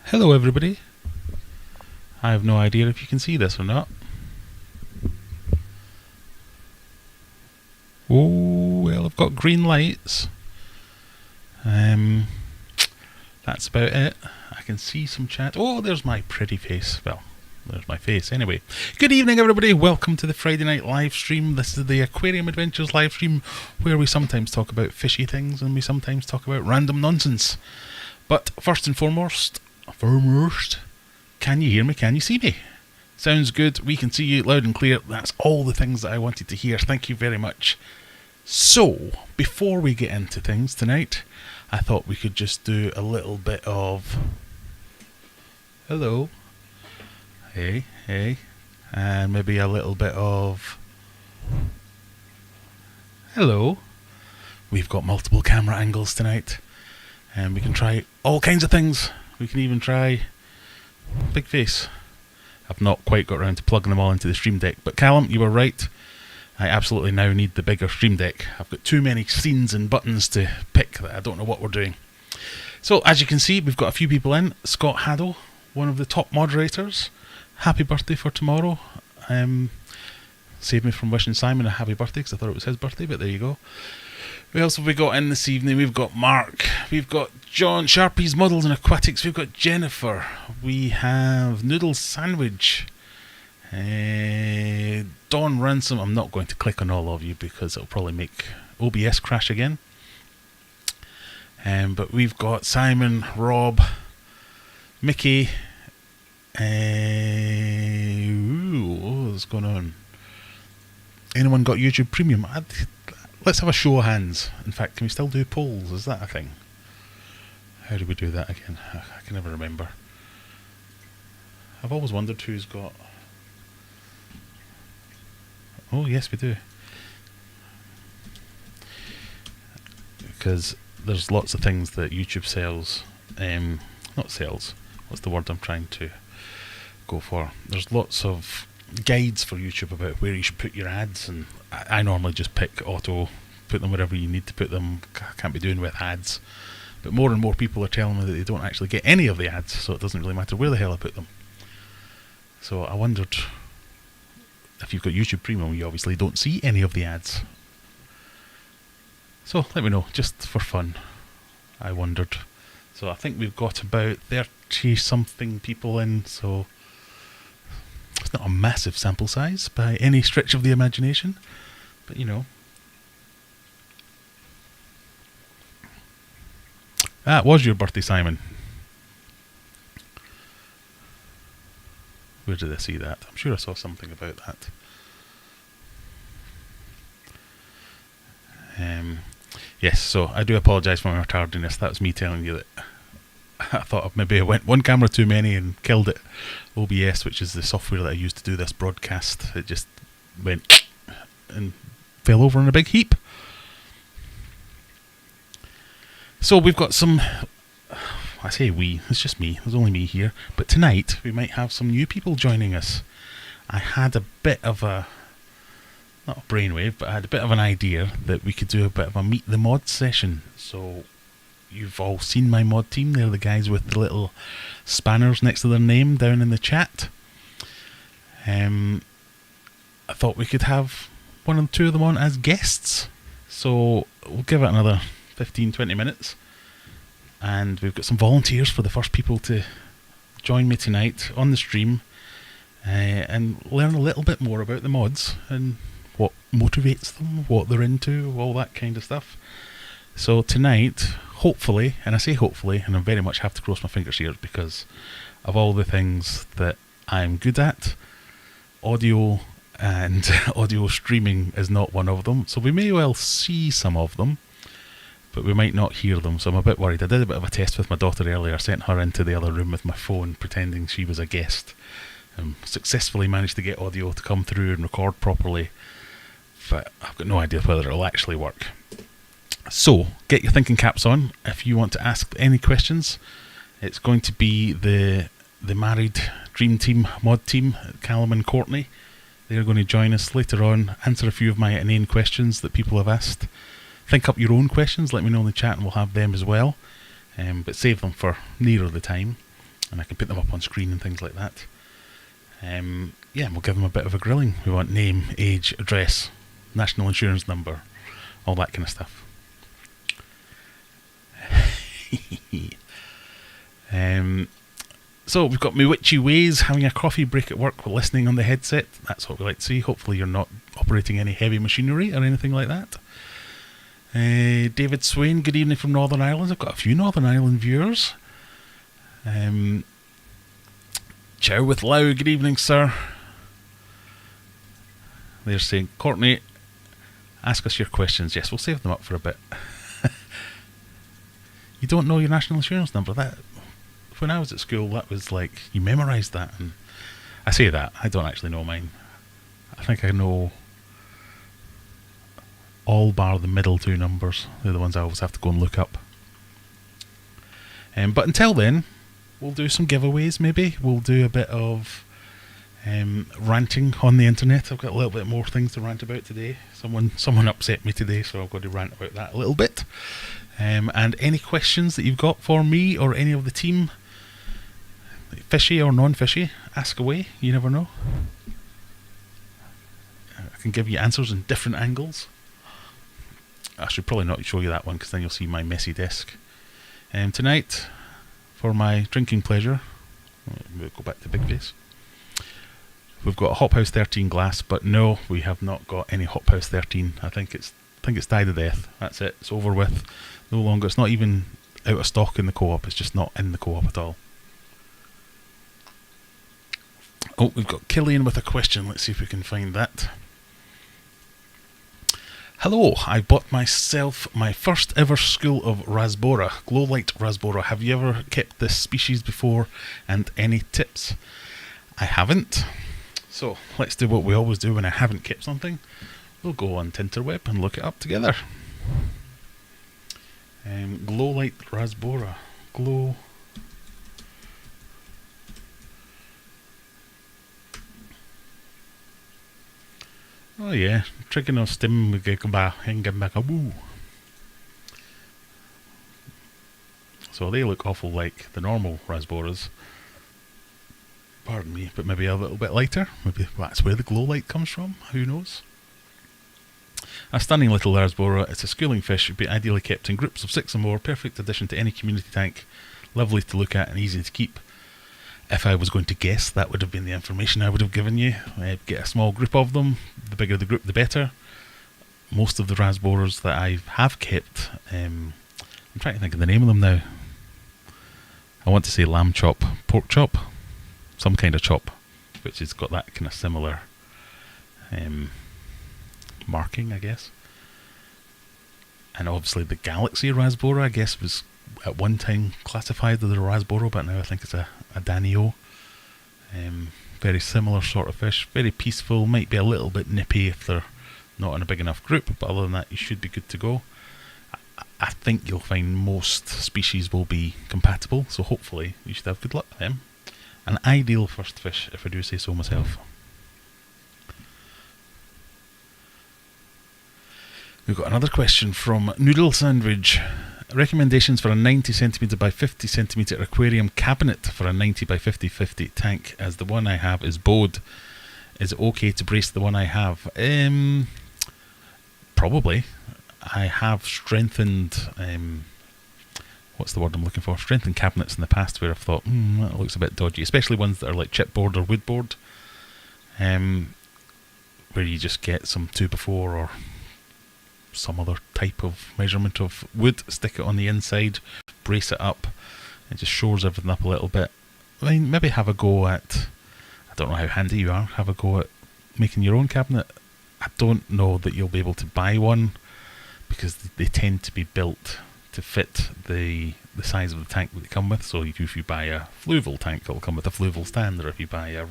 Hello everybody. I have no idea if you can see this or not. Oh, well, I've got green lights. That's about it. I can see some chat. Oh, there's my pretty face. Well, there's my face anyway. Good evening everybody. Welcome to the Friday night live stream. This is the Aquarium Adventures live stream where we sometimes talk about fishy things and we sometimes talk about random nonsense. But first and foremost, can you hear me? Can you see me? Sounds good. We can see you loud and clear. That's all the things that I wanted to hear. Thank you very much. So, before we get into things tonight, I thought we could just do a little bit of... Hello. Hey, hey. And maybe a little bit of... Hello. We've got multiple camera angles tonight. And we can try all kinds of things. We can even try big face. I've not quite got around to plugging them all into the stream deck, but Callum, you were right. I absolutely now need the bigger stream deck. I've got too many scenes and buttons to pick that I don't know what we're doing. So as you can see, we've got a few people in. Scott Haddle, one of the top moderators. Happy birthday for tomorrow. Saved me from wishing Simon a happy birthday because I thought it was his birthday, but there you go. Who else have we got in this evening? We've got Mark, we've got John, Sharpies Models and Aquatics, we've got Jennifer, we have Noodles Sandwich, Dawn Ransom. I'm not going to click on all of you because it'll probably make OBS crash again. But we've got Simon, Rob, Mickey, what's going on? Anyone got YouTube Premium? Let's have a show of hands. In fact, can we still do polls? Is that a thing? How do we do that again? I can never remember. I've always wondered who's got... Oh, yes, we do. Because there's lots of things that YouTube sells. Not sells. What's the word I'm trying to go for? There's lots of guides for YouTube about where you should put your ads, and I normally just pick auto, put them wherever you need to put them. Can't be doing with ads. But more and more people are telling me that they don't actually get any of the ads, so it doesn't really matter where the hell I put them. So I wondered, if you've got YouTube Premium, you obviously don't see any of the ads. So let me know, just for fun. I wondered. So I think we've got about 30 something people in, so it's not a massive sample size by any stretch of the imagination, but you know. That was your birthday, Simon. Where did I see that? I'm sure I saw something about that. Yes, so I do apologise for my tardiness. That was me telling you that I thought maybe I went one camera too many and killed it. OBS, which is the software that I use to do this broadcast, it just went and fell over in a big heap. So we've got some, I say we, it's just me, there's only me here, but tonight we might have some new people joining us. I had a bit of a not a brainwave, but I had a bit of an idea that we could do a bit of a meet the mod session. So you've all seen my mod team. They're the guys with the little spanners next to their name down in the chat. I thought we could have one or two of them on as guests. So we'll give it another 15-20 minutes. And we've got some volunteers for the first people to join me tonight on the stream and learn a little bit more about the mods and what motivates them, what they're into, all that kind of stuff. So tonight, hopefully, and I say hopefully, and I very much have to cross my fingers here because of all the things that I'm good at, audio and audio streaming is not one of them. So we may well see some of them, but we might not hear them, so I'm a bit worried. I did a bit of a test with my daughter earlier. I sent her into the other room with my phone, pretending she was a guest. Successfully managed to get audio to come through and record properly, but I've got no idea whether it'll actually work. So, get your thinking caps on if you want to ask any questions. It's going to be the married dream team, mod team, Callum and Courtney. They're going to join us later on, answer a few of my inane questions that people have asked. Think up your own questions, let me know in the chat and we'll have them as well. But save them for nearer the time and I can put them up on screen and things like that. Yeah, we'll give them a bit of a grilling. We want name, age, address, national insurance number, all that kind of stuff. So we've got me witchy ways, having a coffee break at work while listening on the headset. That's what we like to see. Hopefully you're not operating any heavy machinery or anything like that. David Swain, good evening from Northern Ireland. I've got a few Northern Ireland viewers. Chow with Lau, good evening, sir. They're saying, Courtney, ask us your questions. Yes, we'll save them up for a bit. You don't know your national insurance number? That, when I was at school, that was like, you memorised that. And I say that, I don't actually know mine. I think I know all bar the middle two numbers. They're the ones I always have to go and look up. But until then, we'll do some giveaways maybe. We'll do a bit of ranting on the internet. I've got a little bit more things to rant about today. Someone upset me today, so I've got to rant about that a little bit. And any questions that you've got for me or any of the team, fishy or non-fishy, ask away. You never know. I can give you answers in different angles. I should probably not show you that one because then you'll see my messy desk. Tonight, for my drinking pleasure, we'll go back to Big Face. We've got a Hop House 13 glass, but no, we have not got any Hop House 13. I think it's died a death. That's it. It's over with. No longer. It's not even out of stock in the co-op. It's just not in the co-op at all. Oh, we've got Killian with a question. Let's see if we can find that. Hello, I bought myself my first ever school of Rasbora, glow light Rasbora. Have you ever kept this species before and any tips? I haven't. So let's do what we always do when I haven't kept something. We'll go on Tinterweb and look it up together. Glow light Rasbora. Glow. Oh yeah, Trigonal stim woo. So they look awful like the normal Rasboras. Pardon me, but maybe a little bit lighter. Maybe that's where the glow light comes from. Who knows? A stunning little Rasbora. It's a schooling fish. Should be ideally kept in groups of 6 or more. Perfect addition to any community tank. Lovely to look at and easy to keep. If I was going to guess, that would have been the information I would have given you. Get a small group of them. The bigger the group, the better. Most of the Rasboras that I have kept, I'm trying to think of the name of them now. I want to say lamb chop, pork chop, some kind of chop, which has got that kind of similar marking, I guess. And obviously the Galaxy Rasbora, I guess, was at one time classified as a Rasbora, but now I think it's a Danio. Very similar sort of fish, very peaceful, might be a little bit nippy if they're not in a big enough group, but other than that you should be good to go. I think you'll find most species will be compatible, so hopefully you should have good luck with them. An ideal first fish, if I do say so myself. We've got another question from Noodle Sandwich. Recommendations for a 90cm by 50cm aquarium cabinet for a 90 by 50 tank, as the one I have is bowed. Is it okay to brace the one I have? Probably. I have strengthened, what's the word I'm looking for? Strengthened cabinets in the past where I've thought, that looks a bit dodgy, especially ones that are like chipboard or woodboard, where you just get some 2x4 or some other type of measurement of wood, stick it on the inside, brace it up, it just shores everything up a little bit. I mean, maybe have a go at, I don't know how handy you are, have a go at making your own cabinet. I don't know that you'll be able to buy one, because they tend to be built to fit the size of the tank that they come with. So if you buy a fluval tank, it'll come with a fluval stand, or if you buy a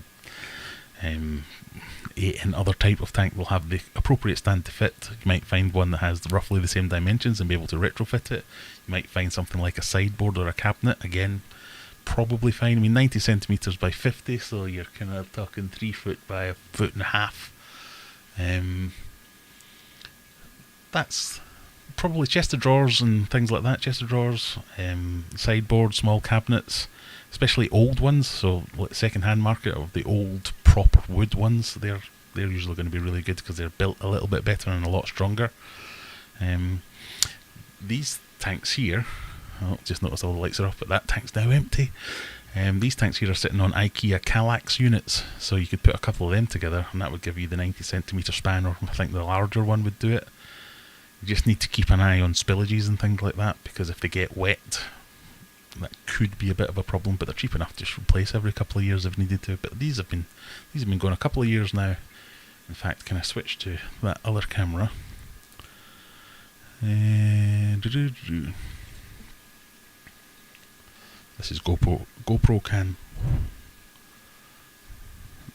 other type of tank, will have the appropriate stand to fit. You might find one that has roughly the same dimensions and be able to retrofit it. You might find something like a sideboard or a cabinet, again, probably fine. I mean, 90cm by 50, so you're kind of talking 3 foot by 1.5 foot. That's probably chest of drawers and things like that. Chest of drawers, sideboard, small cabinets, especially old ones. So like second-hand market of the old proper wood ones, they're usually going to be really good because they're built a little bit better and a lot stronger. These tanks here, just noticed all the lights are off, but that tank's now empty. These tanks here are sitting on IKEA Kallax units, so you could put a couple of them together and that would give you the 90cm span, or I think the larger one would do it. You just need to keep an eye on spillages and things like that, because if they get wet, that could be a bit of a problem, but they're cheap enough to replace every couple of years if needed to. But these have been going a couple of years now. In fact, can I switch to that other camera? This is GoPro cam.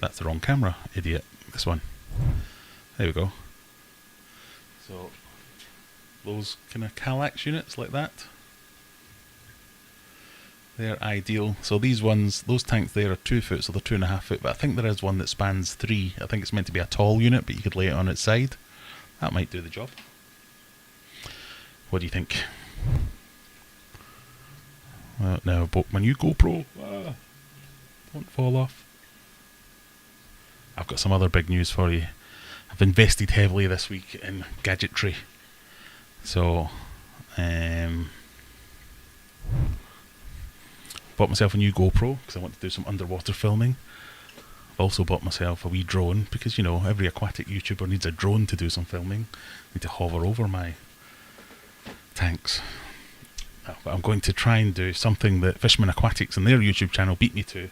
That's the wrong camera, idiot. This one. There we go. So those kind of Kallax units like that, they're ideal. So these ones, those tanks there are 2 foot, so they're 2.5 foot, but I think there is one that spans 3. I think it's meant to be a tall unit, but you could lay it on its side. That might do the job. What do you think? Now I bought my new GoPro. Don't fall off. I've got some other big news for you. I've invested heavily this week in gadgetry. So, bought myself a new GoPro because I want to do some underwater filming. I've also bought myself a wee drone because, you know, every aquatic YouTuber needs a drone to do some filming. I need to hover over my tanks. But I'm going to try and do something that Fisherman Aquatics and their YouTube channel beat me to,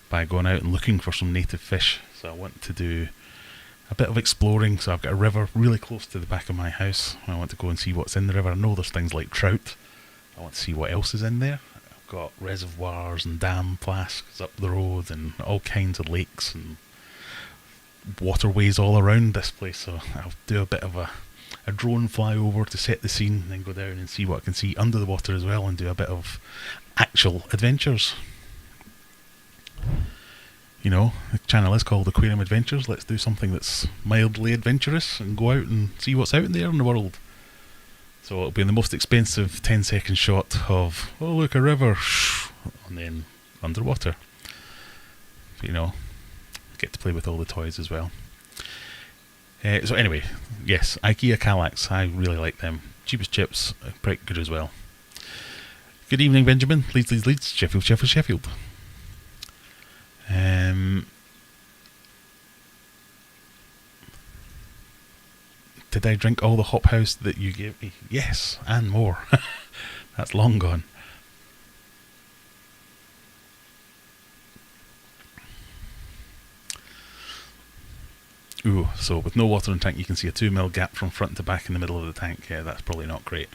by going out and looking for some native fish. So I want to do a bit of exploring. So I've got a river really close to the back of my house. I want to go and see what's in the river. I know there's things like trout. I want to see what else is in there. I've got reservoirs and dam flasks up the road and all kinds of lakes and waterways all around this place. So I'll do a bit of a drone flyover to set the scene, and then go down and see what I can see under the water as well, and do a bit of actual adventures. You know, the channel is called Aquarium Adventures. Let's do something that's mildly adventurous and go out and see what's out there in the world. So it'll be the most expensive 10-second shot of, oh look, a river, and then underwater. But, you know, get to play with all the toys as well. So anyway, yes, IKEA Kallax, I really like them. Cheap as chips, pretty good as well. Good evening, Benjamin. Leeds, Sheffield. Did I drink all the hop house that you gave me? Yes, and more. That's long gone. Ooh, so with no water in the tank, you can see a 2 mil gap from front to back in the middle of the tank. Yeah, that's probably not great.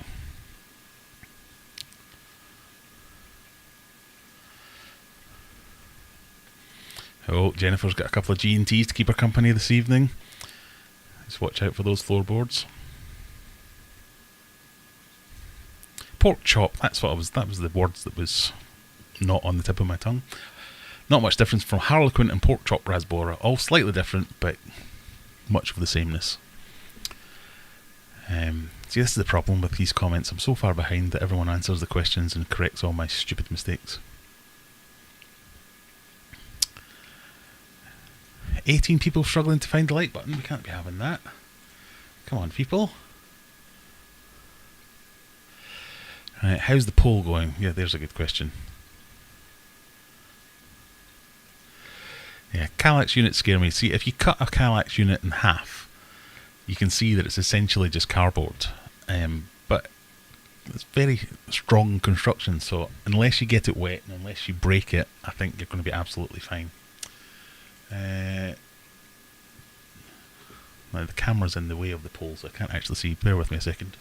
Oh, Jennifer's got a couple of G&Ts to keep her company this evening. Just watch out for those floorboards. Pork chop, that was the words that was not on the tip of my tongue. Not much difference from harlequin and pork chop rasbora, all slightly different, but much of the sameness. See, this is the problem with these comments. I'm so far behind that everyone answers the questions and corrects all my stupid mistakes. 18 people struggling to find the like button. We can't be having that. Come on, people. Right, how's the poll going? Yeah, there's a good question. Yeah, Kallax units scare me. See, if you cut a Kallax unit in half, you can see that it's essentially just cardboard. But it's very strong construction, so unless you get it wet and unless you break it, I think you're going to be absolutely fine. Now the camera's in the way of the poll, so I can't actually see. Bear with me a second.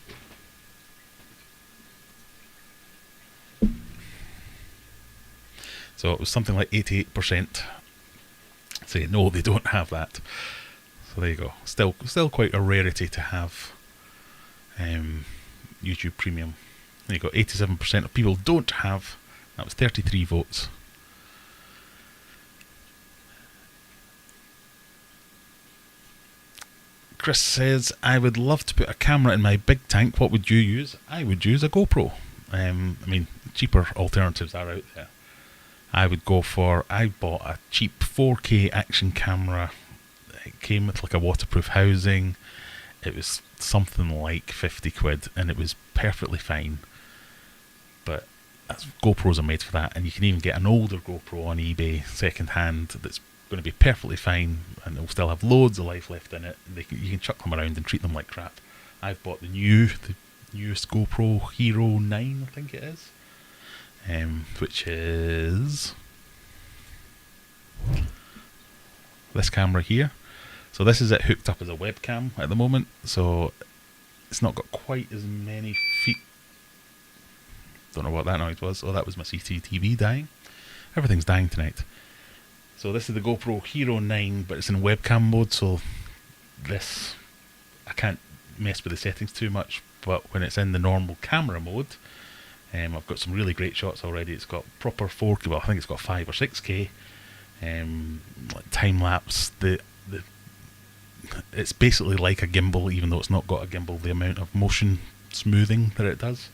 So it was something like 88% say no, they don't have that. So there you go. Still quite a rarity to have YouTube Premium. There you go. 87% of people don't have. That was 33 votes. Chris says, I would love to put a camera in my big tank. What would you use? I would use a GoPro. I mean, cheaper alternatives are out there. I bought a cheap 4K action camera. It came with like a waterproof housing. It was something like 50 quid and it was perfectly fine. But GoPros are made for that, and you can even get an older GoPro on eBay second hand that's going to be perfectly fine and it'll still have loads of life left in it. You can chuck them around and treat them like crap. I've bought the newest GoPro Hero 9, I think it is. Which is this camera here. So this is it hooked up as a webcam at the moment, so it's not got quite as many feet. Don't know what that noise was. Oh, that was my CCTV dying. Everything's dying tonight. So this is the GoPro Hero 9, but it's in webcam mode, so this, I can't mess with the settings too much, but when it's in the normal camera mode, I've got some really great shots already. It's got proper 4K, well I think it's got 5 or 6K, like time lapse. It's basically like a gimbal, even though it's not got a gimbal. The amount of motion smoothing that it does,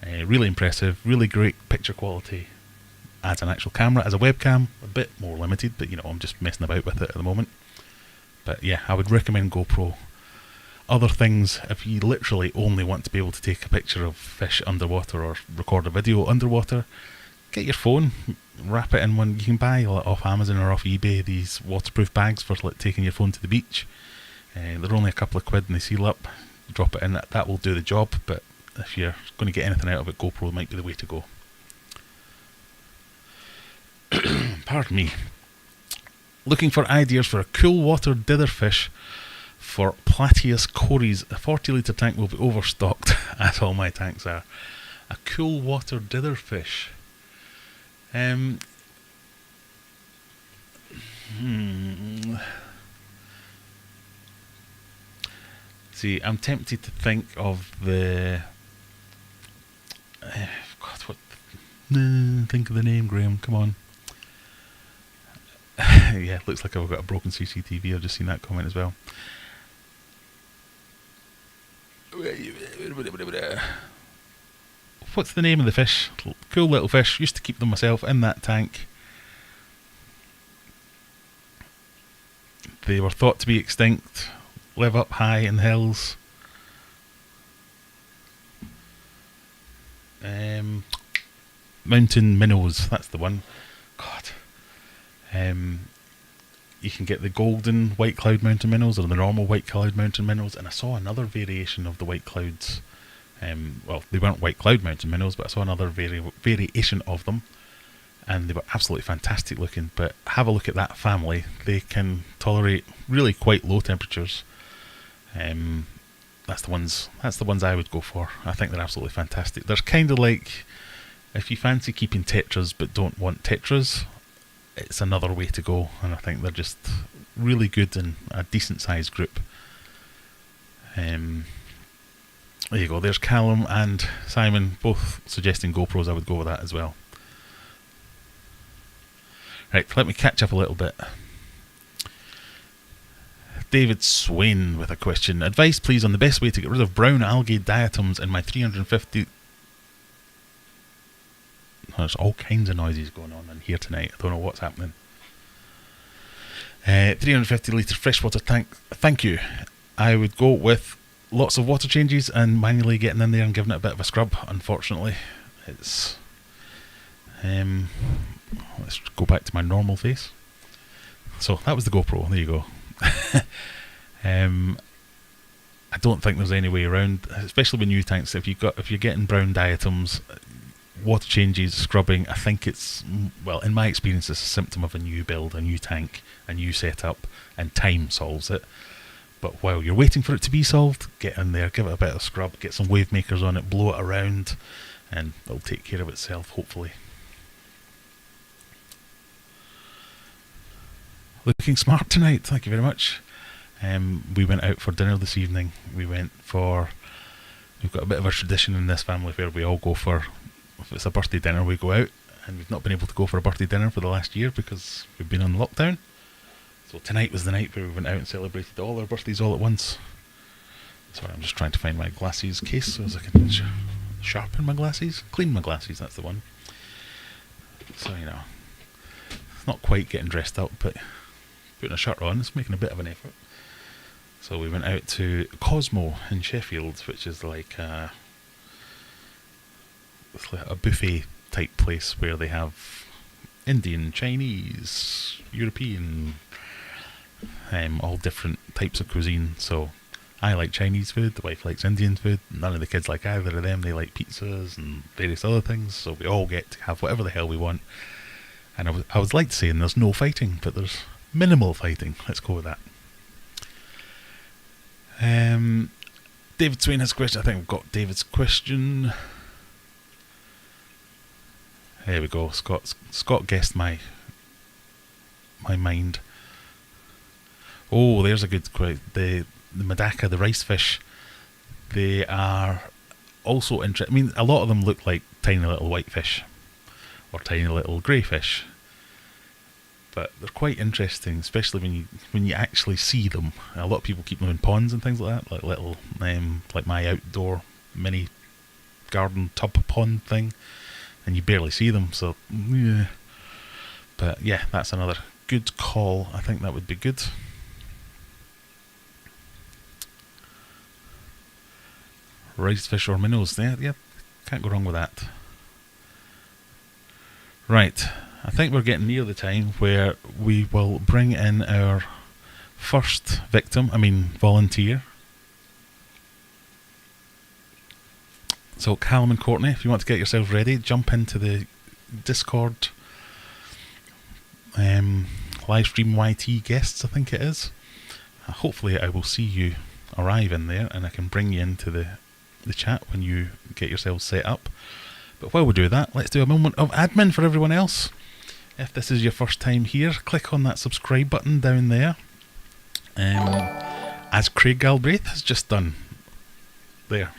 really impressive. Really great picture quality as an actual camera. As a webcam, a bit more limited, but you know, I'm just messing about with it at the moment. But yeah, I would recommend GoPro. Other things, if you literally only want to be able to take a picture of fish underwater or record a video underwater, get your phone, wrap it in one. You can buy off Amazon or off eBay these waterproof bags for like taking your phone to the beach. They're only a couple of quid and they seal up. Drop it in, that will do the job. But if you're going to get anything out of it, GoPro might be the way to go. Pardon me. Looking for ideas for a cool water ditherfish for Plateus Cories. A 40 litre tank will be overstocked, as all my tanks are. A cool water ditherfish. See, I'm tempted to think of the... God, what... think of the name, Graham, come on. Yeah, looks like I've got a broken CCTV. I've just seen that comment as well. What's the name of the fish? Cool little fish. Used to keep them myself in that tank. They were thought to be extinct. Live up high in the hills. Mountain minnows. That's the one. God. You can get the golden white cloud mountain minnows or the normal white cloud mountain minnows, and I saw another variation of the white clouds. Well, they weren't white cloud mountain minnows, but I saw another variation of them, and they were absolutely fantastic looking. But have a look at that family. They can tolerate really quite low temperatures. That's the ones I would go for. I think they're absolutely fantastic. They're kind of like, if you fancy keeping tetras but don't want tetras, it's another way to go, and I think they're just really good in a decent sized group. There you go, there's Callum and Simon both suggesting GoPros. I would go with that as well. Right, let me catch up a little bit. David Swain with a question. Advice, please, on the best way to get rid of brown algae diatoms in my 350... There's all kinds of noises going on in here tonight. I don't know what's happening. 350 litre freshwater tank. Thank you. I would go with lots of water changes and manually getting in there and giving it a bit of a scrub. Unfortunately, it's... let's go back to my normal face. So that was the GoPro. There you go. I don't think there's any way around, especially with new tanks. If you're getting brown diatoms, water changes, scrubbing, I think it's, well, in my experience, it's a symptom of a new build, a new tank, a new setup, and time solves it. But while you're waiting for it to be solved, get in there, give it a bit of scrub, get some wave makers on it, blow it around, and it'll take care of itself, hopefully. Looking smart tonight, thank you very much. We went out for dinner this evening. We've got a bit of a tradition in this family where we all go for, if it's a birthday dinner, we go out, and we've not been able to go for a birthday dinner for the last year because we've been on lockdown. So tonight was the night where we went out and celebrated all our birthdays all at once. Sorry, I'm just trying to find my glasses case so as I can sharpen my glasses, clean my glasses, that's the one. So, you know, it's not quite getting dressed up, but putting a shirt on, it's making a bit of an effort. So we went out to Cosmo in Sheffield, which is like it's like a buffet type place where they have Indian, Chinese, European, all different types of cuisine. So I like Chinese food, the wife likes Indian food, none of the kids like either of them, they like pizzas and various other things, so we all get to have whatever the hell we want. And I was like saying there's no fighting, but there's minimal fighting, let's go with that. David Swain has a question. I think we've got David's question. There we go. Scott guessed my mind. Oh, there's a good question. The Madaka, the rice fish, they are also interesting. I mean, a lot of them look like tiny little white fish or tiny little grey fish, but they're quite interesting, especially when you actually see them. A lot of people keep them in ponds and things like that, like little like my outdoor mini garden tub pond thing, and you barely see them. So yeah, but yeah, that's another good call. I think that would be good. Rice fish or minnows, yeah, can't go wrong with that. Right, I think we're getting near the time where we will bring in our first volunteer. So Callum and Courtney, if you want to get yourselves ready, jump into the Discord Livestream YT guests, I think it is. Hopefully I will see you arrive in there and I can bring you into the chat when you get yourselves set up. But while we do that, let's do a moment of admin for everyone else. If this is your first time here, click on that subscribe button down there, as Craig Galbraith has just done. There.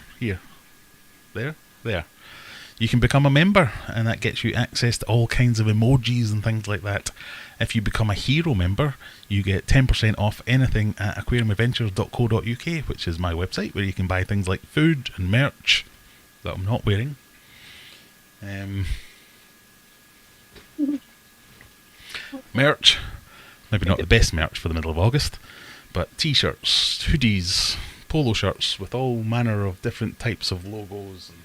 You can become a member, and that gets you access to all kinds of emojis and things like that. If you become a hero member, you get 10% off anything at aquariumadventures.co.uk, which is my website, where you can buy things like food and merch that I'm not wearing. Merch, maybe not the best merch for the middle of August, but t-shirts, hoodies, polo shirts with all manner of different types of logos and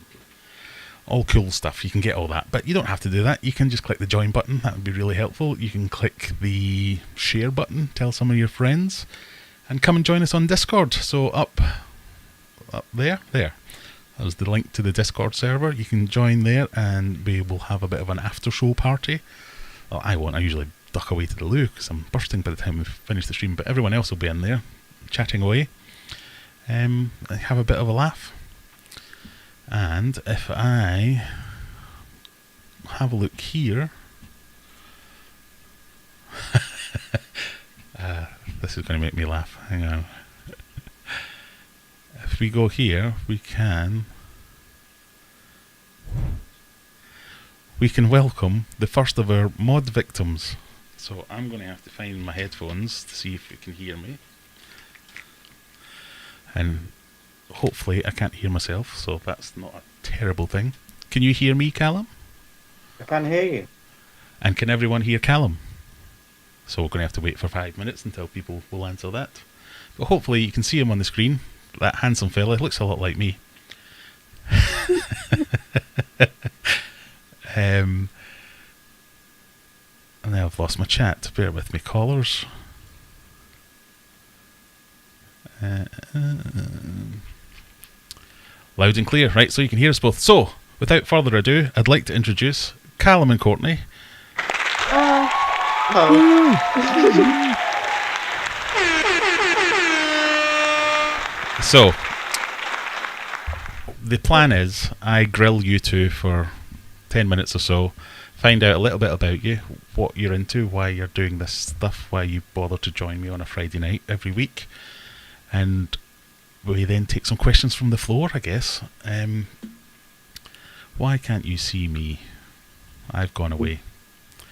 all cool stuff. You can get all that, but you don't have to do that. You can just click the join button. That would be really helpful. You can click the share button, tell some of your friends, and come and join us on Discord. So up there. There's the link to the Discord server. You can join there and we will have a bit of an after show party. Well, I won't. I usually duck away to the loo because I'm bursting by the time we've finished the stream, but everyone else will be in there chatting away. Have a bit of a laugh. And if I have a look here, this is going to make me laugh. Hang on. If we go here, we can welcome the first of our mod victims. So I'm going to have to find my headphones to see if you can hear me. And hopefully I can't hear myself, so that's not a terrible thing. Can you hear me, Callum? I can hear you. And can everyone hear Callum? So we're going to have to wait for 5 minutes until people will answer that. But hopefully you can see him on the screen. That handsome fella looks a lot like me. And now I've lost my chat. Bear with me, callers. Loud and clear, right? So you can hear us both. So, without further ado, I'd like to introduce Callum and Courtney. Hello. So, the plan is I grill you two for 10 minutes or so, find out a little bit about you, what you're into, why you're doing this stuff, why you bother to join me on a Friday night every week, and we then take some questions from the floor, I guess. Why can't you see me? I've gone away.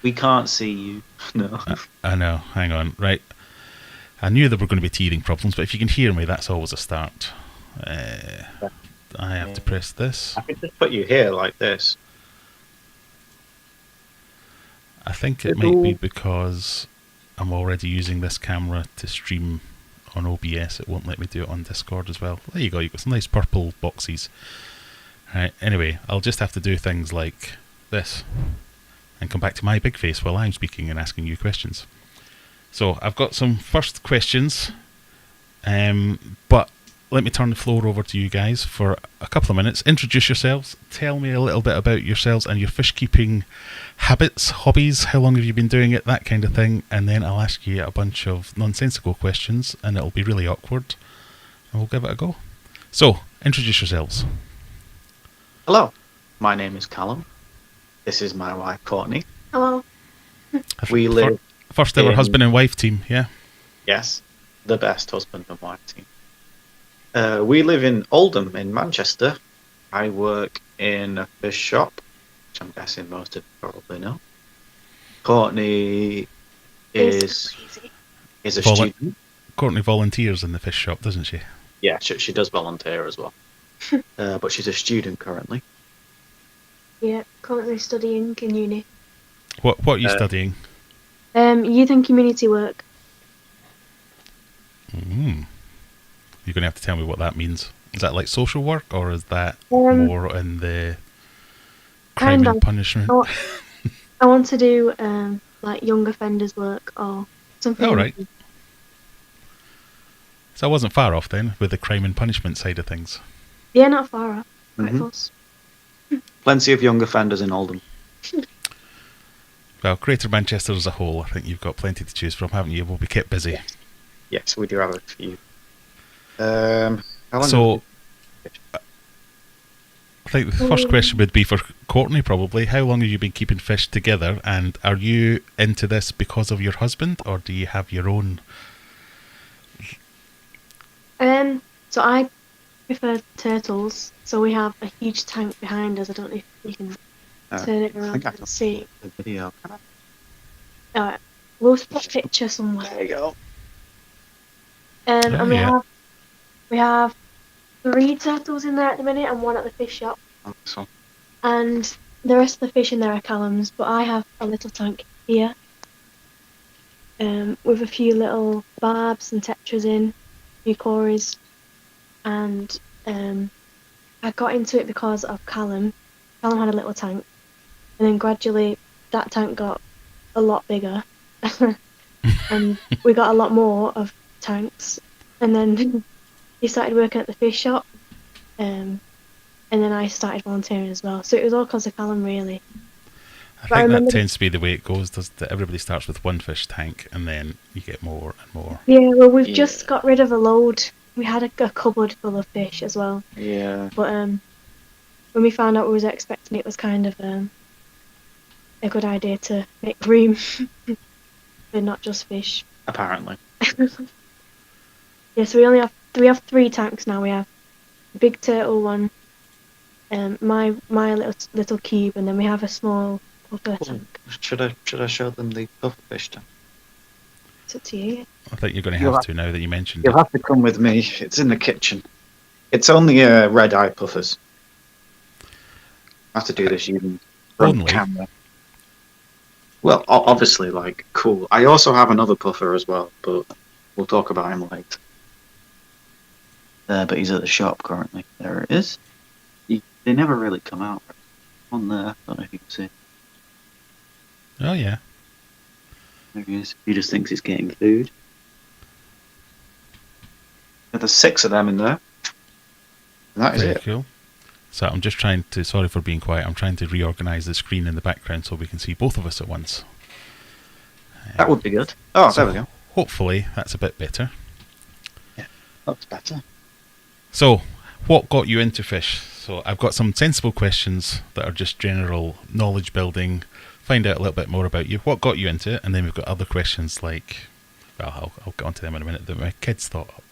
We can't see you. No. I know, hang on, right. I knew there were going to be teething problems, but if you can hear me, that's always a start. I have to press this. I can just put you here like this. I think it might be because I'm already using this camera to stream on OBS. It won't let me do it on Discord as well. There you go, you've got some nice purple boxes. Right, anyway, I'll just have to do things like this and come back to my big face while I'm speaking and asking you questions. So I've got some first questions, but let me turn the floor over to you guys for a couple of minutes. Introduce yourselves, tell me a little bit about yourselves and your fish keeping habits, hobbies, how long have you been doing it, that kind of thing, and then I'll ask you a bunch of nonsensical questions and it'll be really awkward and we'll give it a go. So, introduce yourselves. Hello. My name is Callum. This is my wife, Courtney. Hello. We live... First ever husband and wife team, yeah? Yes, the best husband and wife team. We live in Oldham in Manchester. I work in a fish shop, which I'm guessing most of you probably know. Courtney is a student. Courtney volunteers in the fish shop, doesn't she? Yeah, she does volunteer as well. But she's a student currently. Yeah, currently studying in uni. What are you studying? Youth and community work. You're going to have to tell me what that means. Is that like social work, or is that more in the crime and punishment? I want to do like young offenders work or something. Oh, right. So I wasn't far off then with the crime and punishment side of things. Yeah, not far off. Quite close. Plenty of young offenders in Oldham. Well, Greater Manchester as a whole, I think you've got plenty to choose from, haven't you? We'll be kept busy. Yes, we do have a few. I think the first question would be for Courtney, probably. How long have you been keeping fish together, and are you into this because of your husband, or do you have your own? So I prefer turtles. So we have a huge tank behind us. I don't know if you can turn it around and see. The video. Alright, we'll put a picture somewhere. There you go. And we have 3 turtles in there at the minute and 1 at the fish shop. Awesome. And the rest of the fish in there are Callum's, but I have a little tank here. With a few little barbs and tetras in, a few cories. And I got into it because of Callum. Callum had a little tank. And then gradually that tank got a lot bigger. And we got a lot more of tanks. And then he started working at the fish shop. And then I started volunteering as well. So it was all because of Callum, really. I think that tends to be the way it goes. Everybody starts with 1 fish tank and then you get more and more. Yeah, well, we've just got rid of a load. We had a cupboard full of fish as well. Yeah. But when we found out we was expecting, it was kind of a good idea to make room for not just fish. Apparently. Yeah, so we have 3 tanks now. We have a big turtle one, my little cube, and then we have a small puffer tank. Should I show them the pufferfish tank? It's up to you. I think you're going to You'll have to now that you mentioned You'll it. have to come with me. It's in the kitchen. It's only red eye puffers. I have to do this using front Only? camera. Well, obviously, like, cool. I also have another puffer as well, but we'll talk about him later. But he's at the shop currently. There it is. They never really come out. On there, don't know if you can see. Oh, yeah. There he is. He just thinks he's getting food. There's 6 of them in there. And that is Very it. cool. So I'm just trying to, sorry for being quiet, I'm trying to reorganize the screen in the background so we can see both of us at once. That would be good. Oh, So there we go. hopefully that's a bit better. Yeah, that's better. So, what got you into fish? So I've got some sensible questions that are just general knowledge building, find out a little bit more about you. What got you into it? And then we've got other questions like, well, I'll get onto them in a minute, that my kids thought up.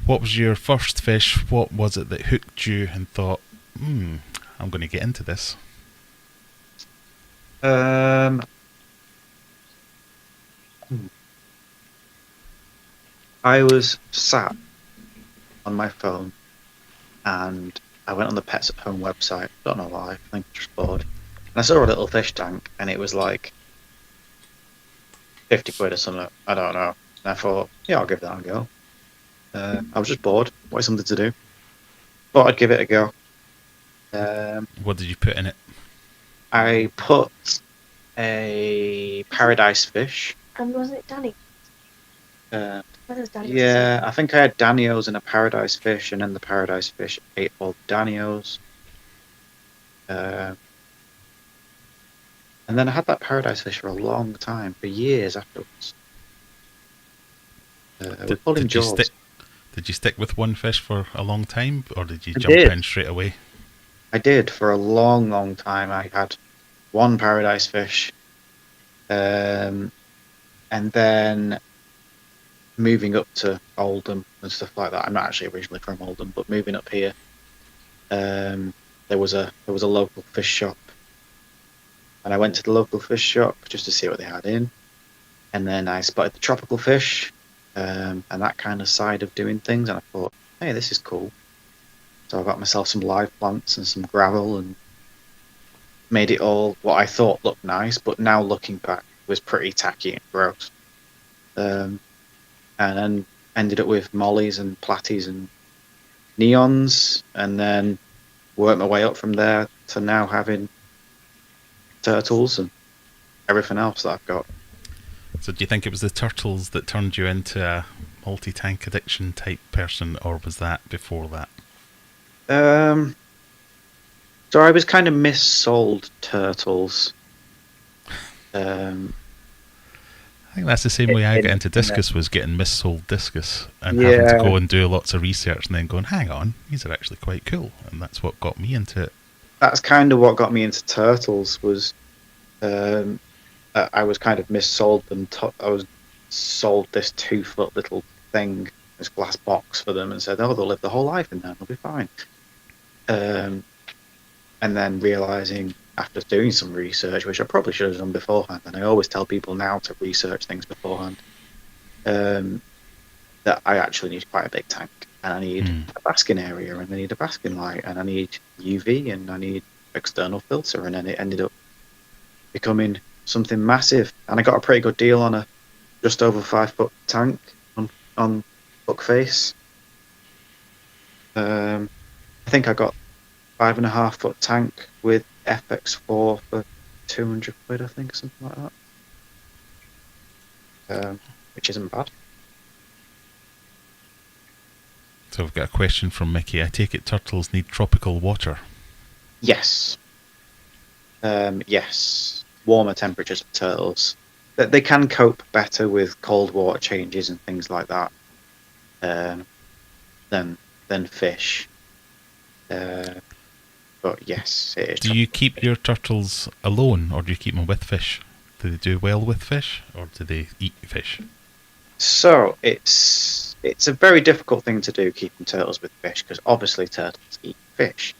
What was your first fish? What was it that hooked you and thought, I'm going to get into this? I was sat on my phone and I went on the Pets at Home website. Don't know why. I think just bored. And I saw a little fish tank and it was like 50 quid or something. I don't know. And I thought, yeah, I'll give that a go. I was just bored. Wanted something to do. Thought I'd give it a go. What did you put in it? I put a paradise fish. And was it Danny? Uh, Where's Danny? yeah, I think I had Danios and a paradise fish, and then the paradise fish ate all the Danios. And then I had that paradise fish for a long time, for years afterwards. We called him Jaws. Did you stick with one fish for a long time, or did you I jump did. in straight away? I did for a long, long time. I had one paradise fish, and then moving up to Oldham and stuff like that. I'm not actually originally from Oldham, but moving up here, there was a local fish shop, and I went to the local fish shop just to see what they had in, and then I spotted the tropical fish, and that kind of side of doing things, and I thought, hey, this is cool. So I got myself some live plants and some gravel and made it all what I thought looked nice, but now looking back was pretty tacky and gross. And then ended up with mollies and platies and neons, and then worked my way up from there to now having turtles and everything else that I've got. So do you think it was the turtles that turned you into a multi-tank addiction type person, or was that before that? So I was kind of missold turtles. I think that's the same way I got into discus, was getting missold discus and having to go and do lots of research and then going, hang on, these are actually quite cool, and that's what got me into it. That's kind of what got me into turtles, was I was kind of missold them. I was sold this 2-foot little thing, this glass box for them, and said, oh, they'll live the whole life in there, they'll be fine. And then realising after doing some research, which I probably should have done beforehand, and I always tell people now to research things beforehand, that I actually need quite a big tank, and I need a basking area, and I need a basking light, and I need UV, and I need external filter, and then it ended up becoming something massive, and I got a pretty good deal on a just over 5-foot tank on Bookface. I think I got 5.5-foot tank with FX4 for 200 quid, I think, something like that. Which isn't bad. So we've got a question from Mickey. I take it turtles need tropical water? Yes. Yes. Warmer temperatures for turtles. They can cope better with cold water changes and things like that than fish. But yes, it is. Do you keep your turtles alone, or do you keep them with fish? Do they do well with fish, or do they eat fish? So it's a very difficult thing to do, keeping turtles with fish, because obviously turtles eat fish.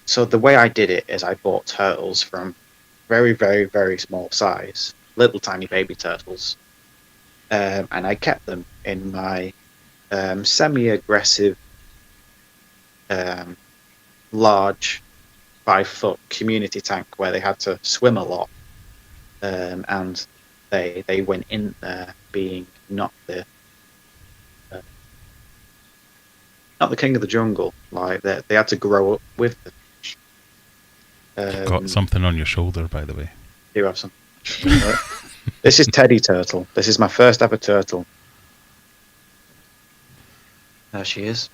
So the way I did it is I bought turtles from very, very, very small size, little tiny baby turtles, and I kept them in my semi-aggressive, large 5-foot community tank where they had to swim a lot, and they went in there being not the king of the jungle. Like they had to grow up with the fish. You've got something on your shoulder, by the way. Do have some. This is Teddy Turtle. This is my first ever turtle. There she is.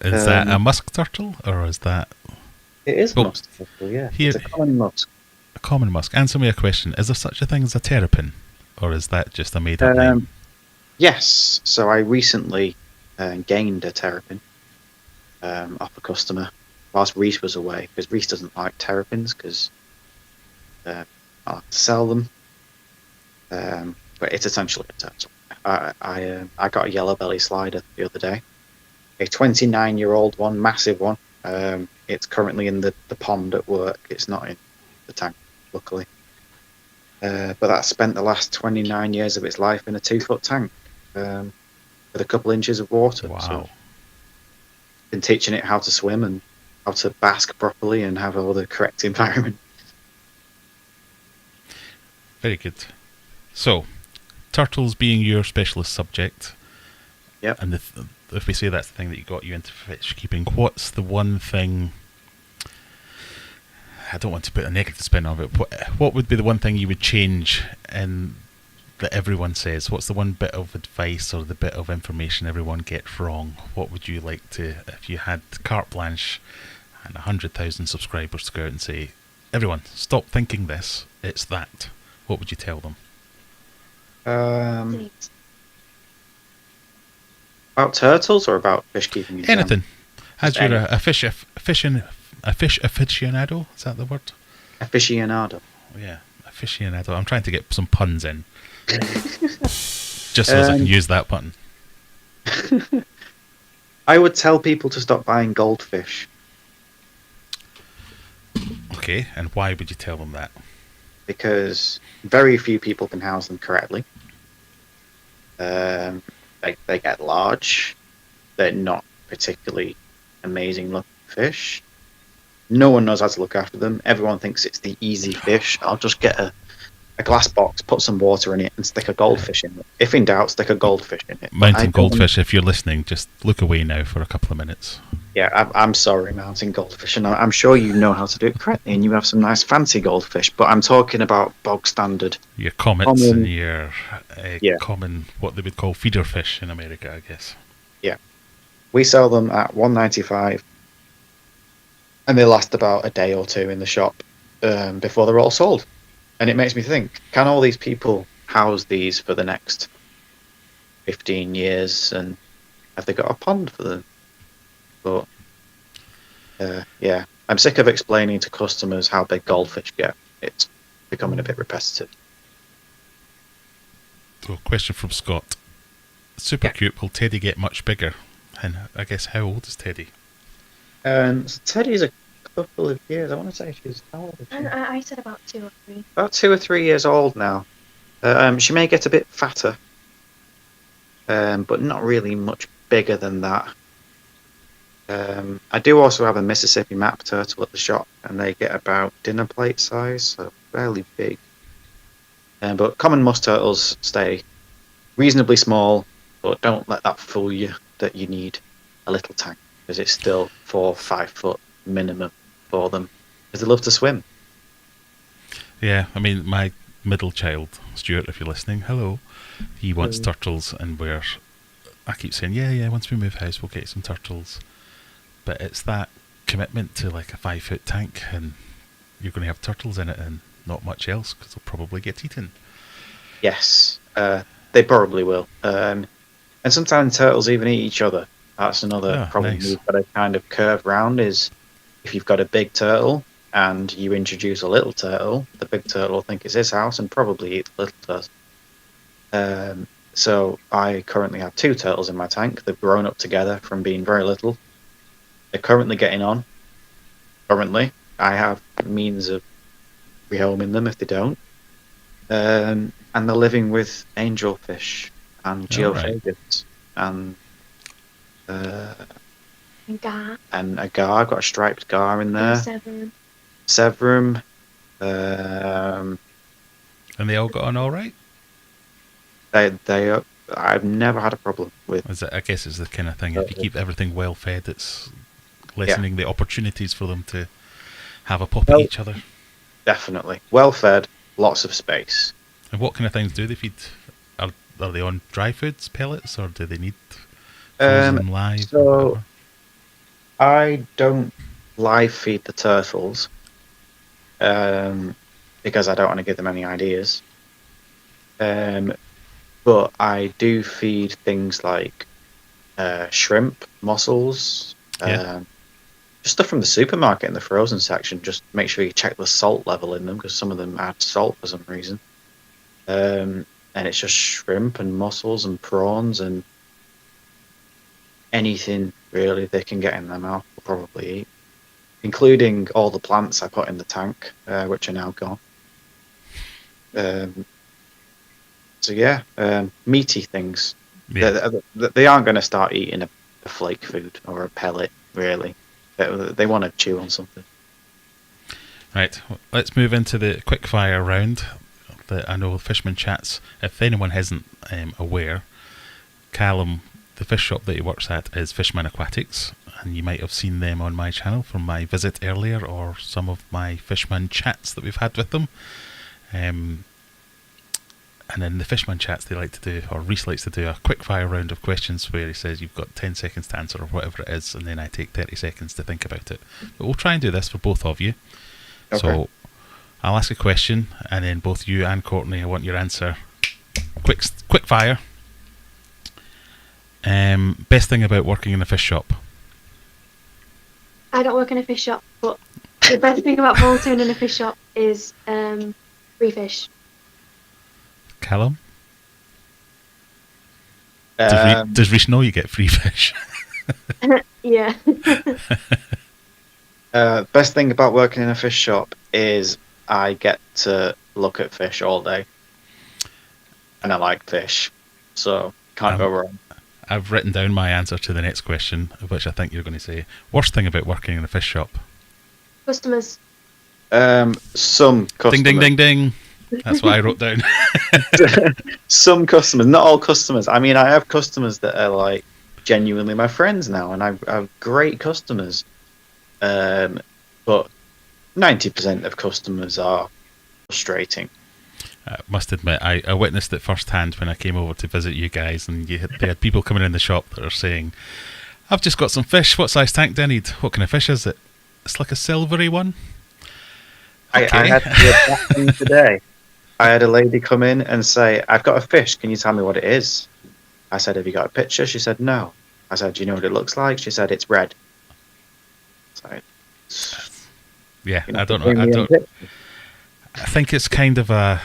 Is that a musk turtle, or is that... It is a musk turtle, yeah. Here, it's a common musk. A common musk. Answer me a question. Is there such a thing as a terrapin, or is that just a made-up name? Yes. So I recently gained a terrapin off a customer whilst Reese was away, because Reese doesn't like terrapins because I like to sell them. But it's essentially a turtle. I got a yellow belly slider the other day, a 29-year-old one, massive one. It's currently in the pond at work. It's not in the tank, luckily. But that spent the last 29 years of its life in a 2-foot tank with a couple inches of water. Wow. So been teaching it how to swim and how to bask properly and have all the correct environment. Very good. So, turtles being your specialist subject. Yep. And if we say that's the thing that got you into fish keeping, what's the one thing... I don't want to put a negative spin on it. What would be the one thing you would change in that everyone says? What's the one bit of advice or the bit of information everyone gets wrong? What would you like to, if you had carte blanche and 100,000 subscribers, to go out and say, everyone, stop thinking this, it's that? What would you tell them? About turtles or about fish keeping? Anything. As you're a fish aficionado, is that the word? Aficionado. Yeah, aficionado. I'm trying to get some puns in. Just so as I can use that button. I would tell people to stop buying goldfish. Okay, and why would you tell them that? Because very few people can house them correctly. They get large. They're not particularly amazing looking fish. No one knows how to look after them. Everyone thinks it's the easy fish. I'll just get a glass box, put some water in it, and stick a goldfish in it. If in doubt, stick a goldfish in it. Mountain goldfish, if you're listening, just look away now for a couple of minutes. Yeah, I'm sorry, mountain goldfish, and I'm sure you know how to do it correctly, and you have some nice fancy goldfish, but I'm talking about bog standard. Your comets and your common, what they would call feeder fish in America, I guess. Yeah. We sell them at $1.95, and they last about a day or two in the shop before they're all sold. And it makes me think, can all these people house these for the next 15 years, and have they got a pond for them? But yeah, I'm sick of explaining to customers how big goldfish get. It's becoming a bit repetitive. So, question from Scott. Super cute, will Teddy get much bigger? And I guess, how old is Teddy? So Teddy's a couple of years. I want to say she's how old is she? And I said about 2 or 3. About 2 or 3 years old now. She may get a bit fatter, but not really much bigger than that. I do also have a Mississippi map turtle at the shop, and they get about dinner plate size, so fairly big. But common musk turtles stay reasonably small, but don't let that fool you that you need a little tank, because it's still 4 or 5 foot minimum for them, because they love to swim. Yeah, I mean, my middle child, Stuart, if you're listening, hello, he wants turtles, and I keep saying, yeah, once we move house, we'll get some turtles. But it's that commitment to like a 5-foot tank, and you're going to have turtles in it and not much else, because they'll probably get eaten. Yes, they probably will. And sometimes turtles even eat each other. That's another problem you've got to kind of curve round, is if you've got a big turtle and you introduce a little turtle, the big turtle will think it's his house and probably eat the little turtle. So I currently have 2 turtles in my tank. They've grown up together from being very little. They're currently getting on. Currently, I have means of rehoming them if they don't. and they're living with angelfish and All right. geophagus and uh, Gar and a gar. I've got a striped gar in and there. Severin. Severum. Um, And they all got on all right? they I've never had a problem with. Is it, I guess it's the kind of thing, if you keep everything well fed, it's Yeah, lessening the opportunities for them to have a pop at well, each other. definitely well fed, lots of space. And what kind of things do they feed? Are they on dry foods, pellets, or do they need Um, frozen live or so whatever? I don't live feed the turtles because I don't want to give them any ideas. But I do feed things like shrimp, mussels, Yeah. just stuff from the supermarket in the frozen section. Just make sure you check the salt level in them because some of them add salt for some reason. And it's just shrimp and mussels and prawns and anything really they can get in their mouth will probably eat, including all the plants I put in the tank, which are now gone. So yeah, meaty things. Yeah. They aren't going to start eating a flake food or a pellet, really. They want to chew on something. Right, let's move into the quickfire round. I know Fishman Chats, if anyone isn't aware, Callum, the fish shop that he works at is Fishman Aquatics, and you might have seen them on my channel from my visit earlier or some of my Fishman Chats that we've had with them. And in the Fishman Chats, they like to do, or Reese likes to do, a quickfire round of questions where he says you've got 10 seconds to answer or whatever it is, and then I take 30 seconds to think about it. But we'll try and do this for both of you. Okay. So I'll ask a question, and then both you and Courtney, I want your answer. Quick fire. Best thing about working in a fish shop? I don't work in a fish shop, but the best thing about volunteering in a fish shop is free fish. Callum? Um, Does Reese know you get free fish? Yeah. Best thing about working in a fish shop is I get to look at fish all day, and I like fish, so can't go wrong. I've written down my answer to the next question, which I think you're going to say. Worst thing about working in a fish shop? Customers. Some customers. Ding, ding, ding, ding. That's what I wrote down. Some customers, not all customers. I mean, I have customers that are like genuinely my friends now, and I have great customers. But 90% of customers are frustrating. I must admit, I witnessed it firsthand when I came over to visit you guys, and they had people coming in the shop that are saying, I've just got some fish, what size tank do I need? What kind of fish is it? It's like a silvery one. Okay. I had to do that thing today. I had a lady come in and say, I've got a fish, can you tell me what it is? I said, have you got a picture? She said, no. I said, do you know what it looks like? She said, it's red. So, Yeah, you know, I don't know. I think it's kind of a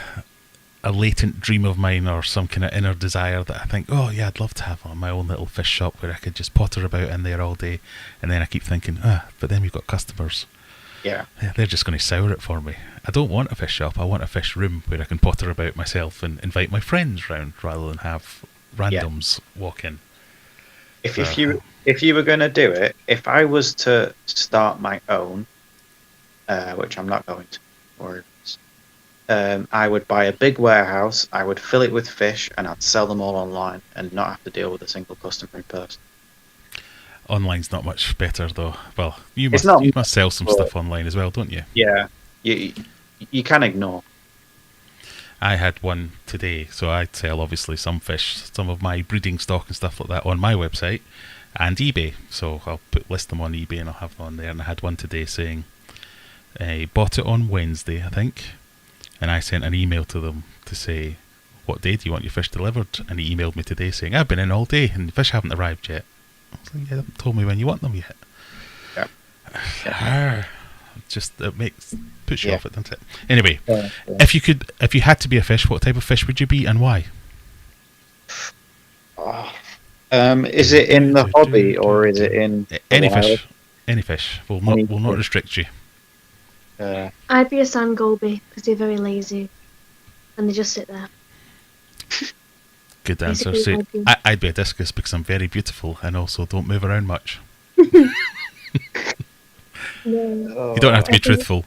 latent dream of mine or some kind of inner desire that I think, oh yeah, I'd love to have my own little fish shop where I could just potter about in there all day. And then I keep thinking, but then we've got customers. Yeah. They're just going to sour it for me. I don't want a fish shop. I want a fish room where I can potter about myself and invite my friends round rather than have randoms walk in. If you were going to do it, if I was to start my own, which I'm not going to, I would buy a big warehouse, I would fill it with fish, and I'd sell them all online and not have to deal with a single customer in person. Online's not much better though. Well, you must sell some stuff online as well, don't you? Yeah, you can ignore. I had one today, so I sell obviously some fish, some of my breeding stock and stuff like that on my website and eBay. So I'll list them on eBay and I'll have them on there. And I had one today saying, I bought it on Wednesday, I think, and I sent an email to them to say, what day do you want your fish delivered? And he emailed me today saying, I've been in all day and the fish haven't arrived yet. I was like, you haven't told me when you want them yet. Yeah. Just puts you off it, doesn't it? Anyway, if you had to be a fish, what type of fish would you be and why? Is it in the hobby or is it in any fish? Any fish will not restrict you. I'd be a sand goby because they're very lazy. and they just sit there. Good answer. Basically, See, I do. I'd be a discus because I'm very beautiful and also don't move around much. No. You don't have to be I think- truthful.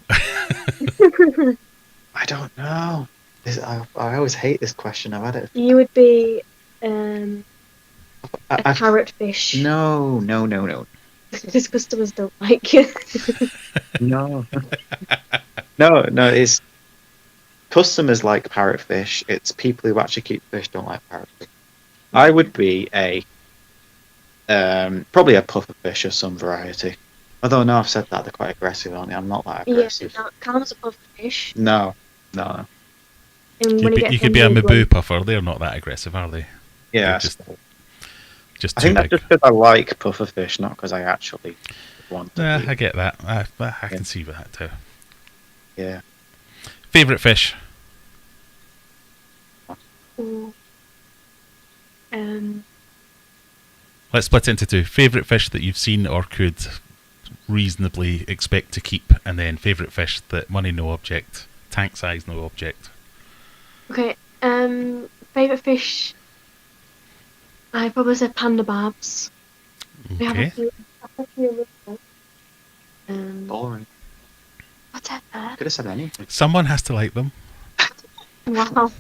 I don't know. I always hate this question. I've had it. You would be a I've, parrotfish. no. Because customers don't like you. No. No, it's customers like parrotfish. It's people who actually keep fish don't like parrotfish. I would be probably a pufferfish of some variety. Although no, I've said that they're quite aggressive, aren't they? I'm not that Yeah, aggressive. no, Callum's a pufferfish. No. And when You he gets could be a hungry, Maboo puffer. They're not that aggressive, are they? Yeah, They're just I too think that's big. just because I like pufferfish, not because I actually want to. Yeah, be. I get that. I can see that too. Yeah. Favourite fish? Ooh. Let's split it into two. Favourite fish that you've seen or could reasonably expect to keep, and then favourite fish that money no object, tank size no object. Okay. Favorite fish. I probably said panda barbs. We have a Okay. few. Boring. Whatever. Could have said anything. Someone has to like them. Wow.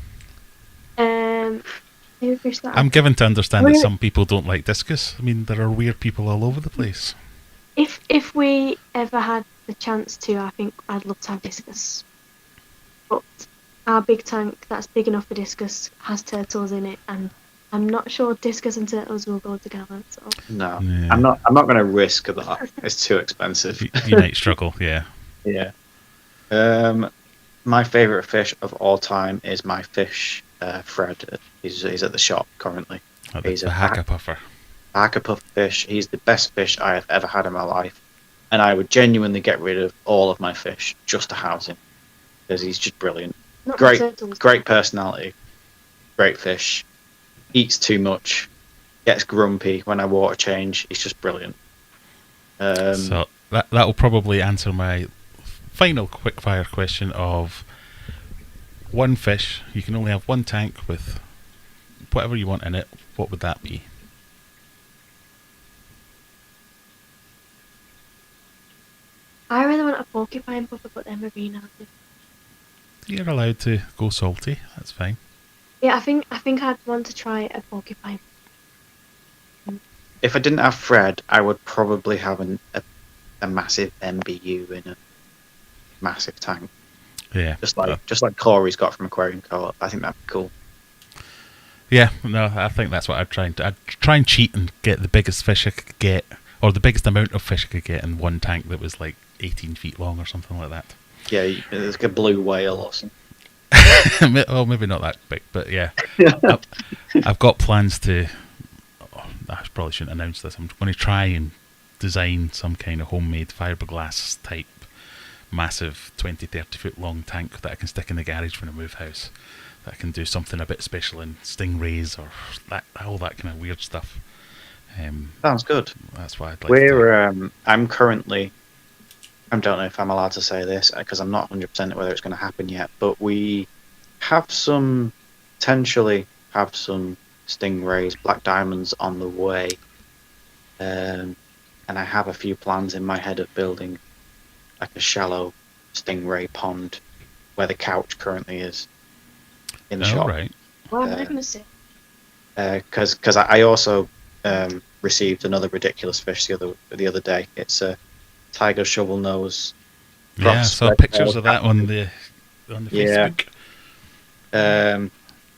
Favorite fish that I'm given to understand that Really? some people don't like discus. I mean, there are weird people all over the place. If we ever had the chance to, I think I'd love to have discus. But our big tank that's big enough for discus has turtles in it, and I'm not sure discus and turtles will go together. So No, Yeah. I'm not going to risk that. It's too expensive. You might struggle, yeah. Yeah. My favourite fish of all time is my fish, Fred. He's at the shop currently. He's The a hacker puffer. Hacker fish. He's the best fish I have ever had in my life, and I would genuinely get rid of all of my fish just to house him because he's just brilliant. not Great, the turtles. great personality, great fish. Eats too much, gets grumpy when I water change. He's just brilliant. So that will probably answer my final quickfire question of one fish. You can only have one tank with whatever you want in it. What would that be? I really want a porcupine puffer, but they're marine, aren't they? You're allowed to go salty. That's fine. Yeah, I think I'd want to try a porcupine. If I didn't have Fred, I would probably have a massive MBU in a massive tank, Yeah. just like Corey's got from Aquarium Co-op. I think that'd be cool. Yeah, no, I think that's what I'd try and cheat and get the biggest fish I could get, or the biggest amount of fish I could get in one tank that was like 18 feet long or something like that. Yeah, there's like a blue whale or something. Well, maybe not that big, but yeah. I've got plans to... I probably shouldn't announce this. I'm going to try and design some kind of homemade fiberglass type massive 20-30 foot long tank that I can stick in the garage when I move house. That I can do something a bit special in stingrays or all that kind of weird stuff. Sounds good. That's why I'd like to do. I don't know if I'm allowed to say this because I'm not 100% whether it's going to happen yet, but we potentially have some stingrays, black diamonds on the way, and I have a few plans in my head of building like a shallow stingray pond where the couch currently is in the shop. Right. What am I going to say? Because I also received another ridiculous fish the other day. It's a tiger shovel nose. Yeah, I saw pictures of that on the Yeah. Facebook.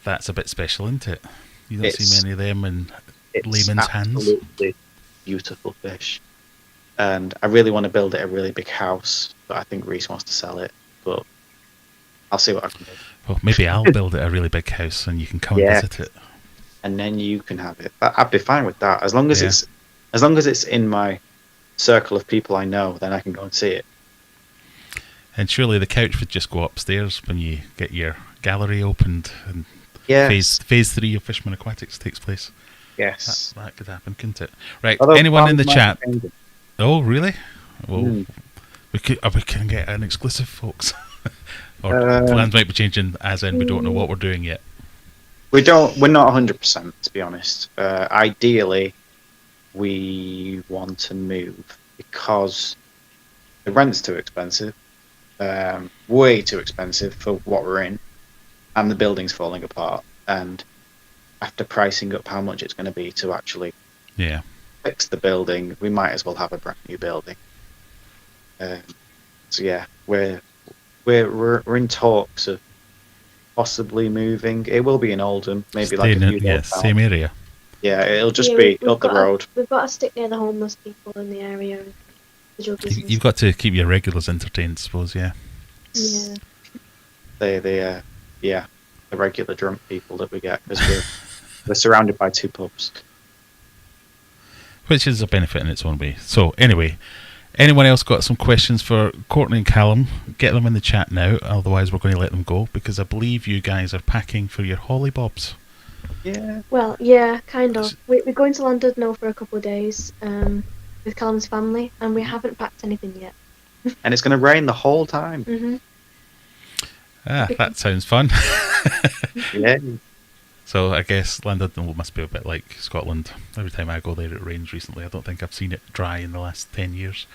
That's a bit special, isn't it? You don't see many of them in layman's hands. Absolutely beautiful fish, and I really want to build it a really big house, but I think Reese wants to sell it. But I'll see what I can do. Well, maybe I'll build it a really big house and you can come and visit it. And then you can have it. I'd be fine with that as long as Yeah. it's in my circle of people I know. Then I can go and see it. And surely the couch would just go upstairs when you get your gallery opened and Yes. phase 3 of Fishman Aquatics takes place. Yes. That could happen, couldn't it? Right, Although anyone in the plans might chat? change. Oh, really? Well, Mm. we can get an exclusive, folks. Or plans might be changing, as in we don't know what we're doing yet. We're not 100%, to be honest. Ideally, we want to move because the rent's too expensive, way too expensive for what we're in, and the building's falling apart. And after pricing up how much it's going to be to actually fix the building, we might as well have a brand new building. So yeah, we're in talks of possibly moving. It will be in Oldham, maybe like a few doors down. Same area. Yeah, it'll just be up the road. We've got to stick near the homeless people in the area. You've got to keep your regulars entertained, I suppose. Yeah. Yeah. The regular drunk people that we get, because we're surrounded by 2 pubs. Which is a benefit in its own way. So anyway, anyone else got some questions for Courtney and Callum? Get them in the chat now, otherwise we're going to let them go, because I believe you guys are packing for your hollybobs. Yeah. Well, yeah, kind of. We're going to London now for a couple of days with Callum's family, and we haven't packed anything yet. And it's going to rain the whole time. Mm-hmm. That sounds fun. Yeah. So I guess London must be a bit like Scotland. Every time I go there it rains recently. I don't think I've seen it dry in the last 10 years.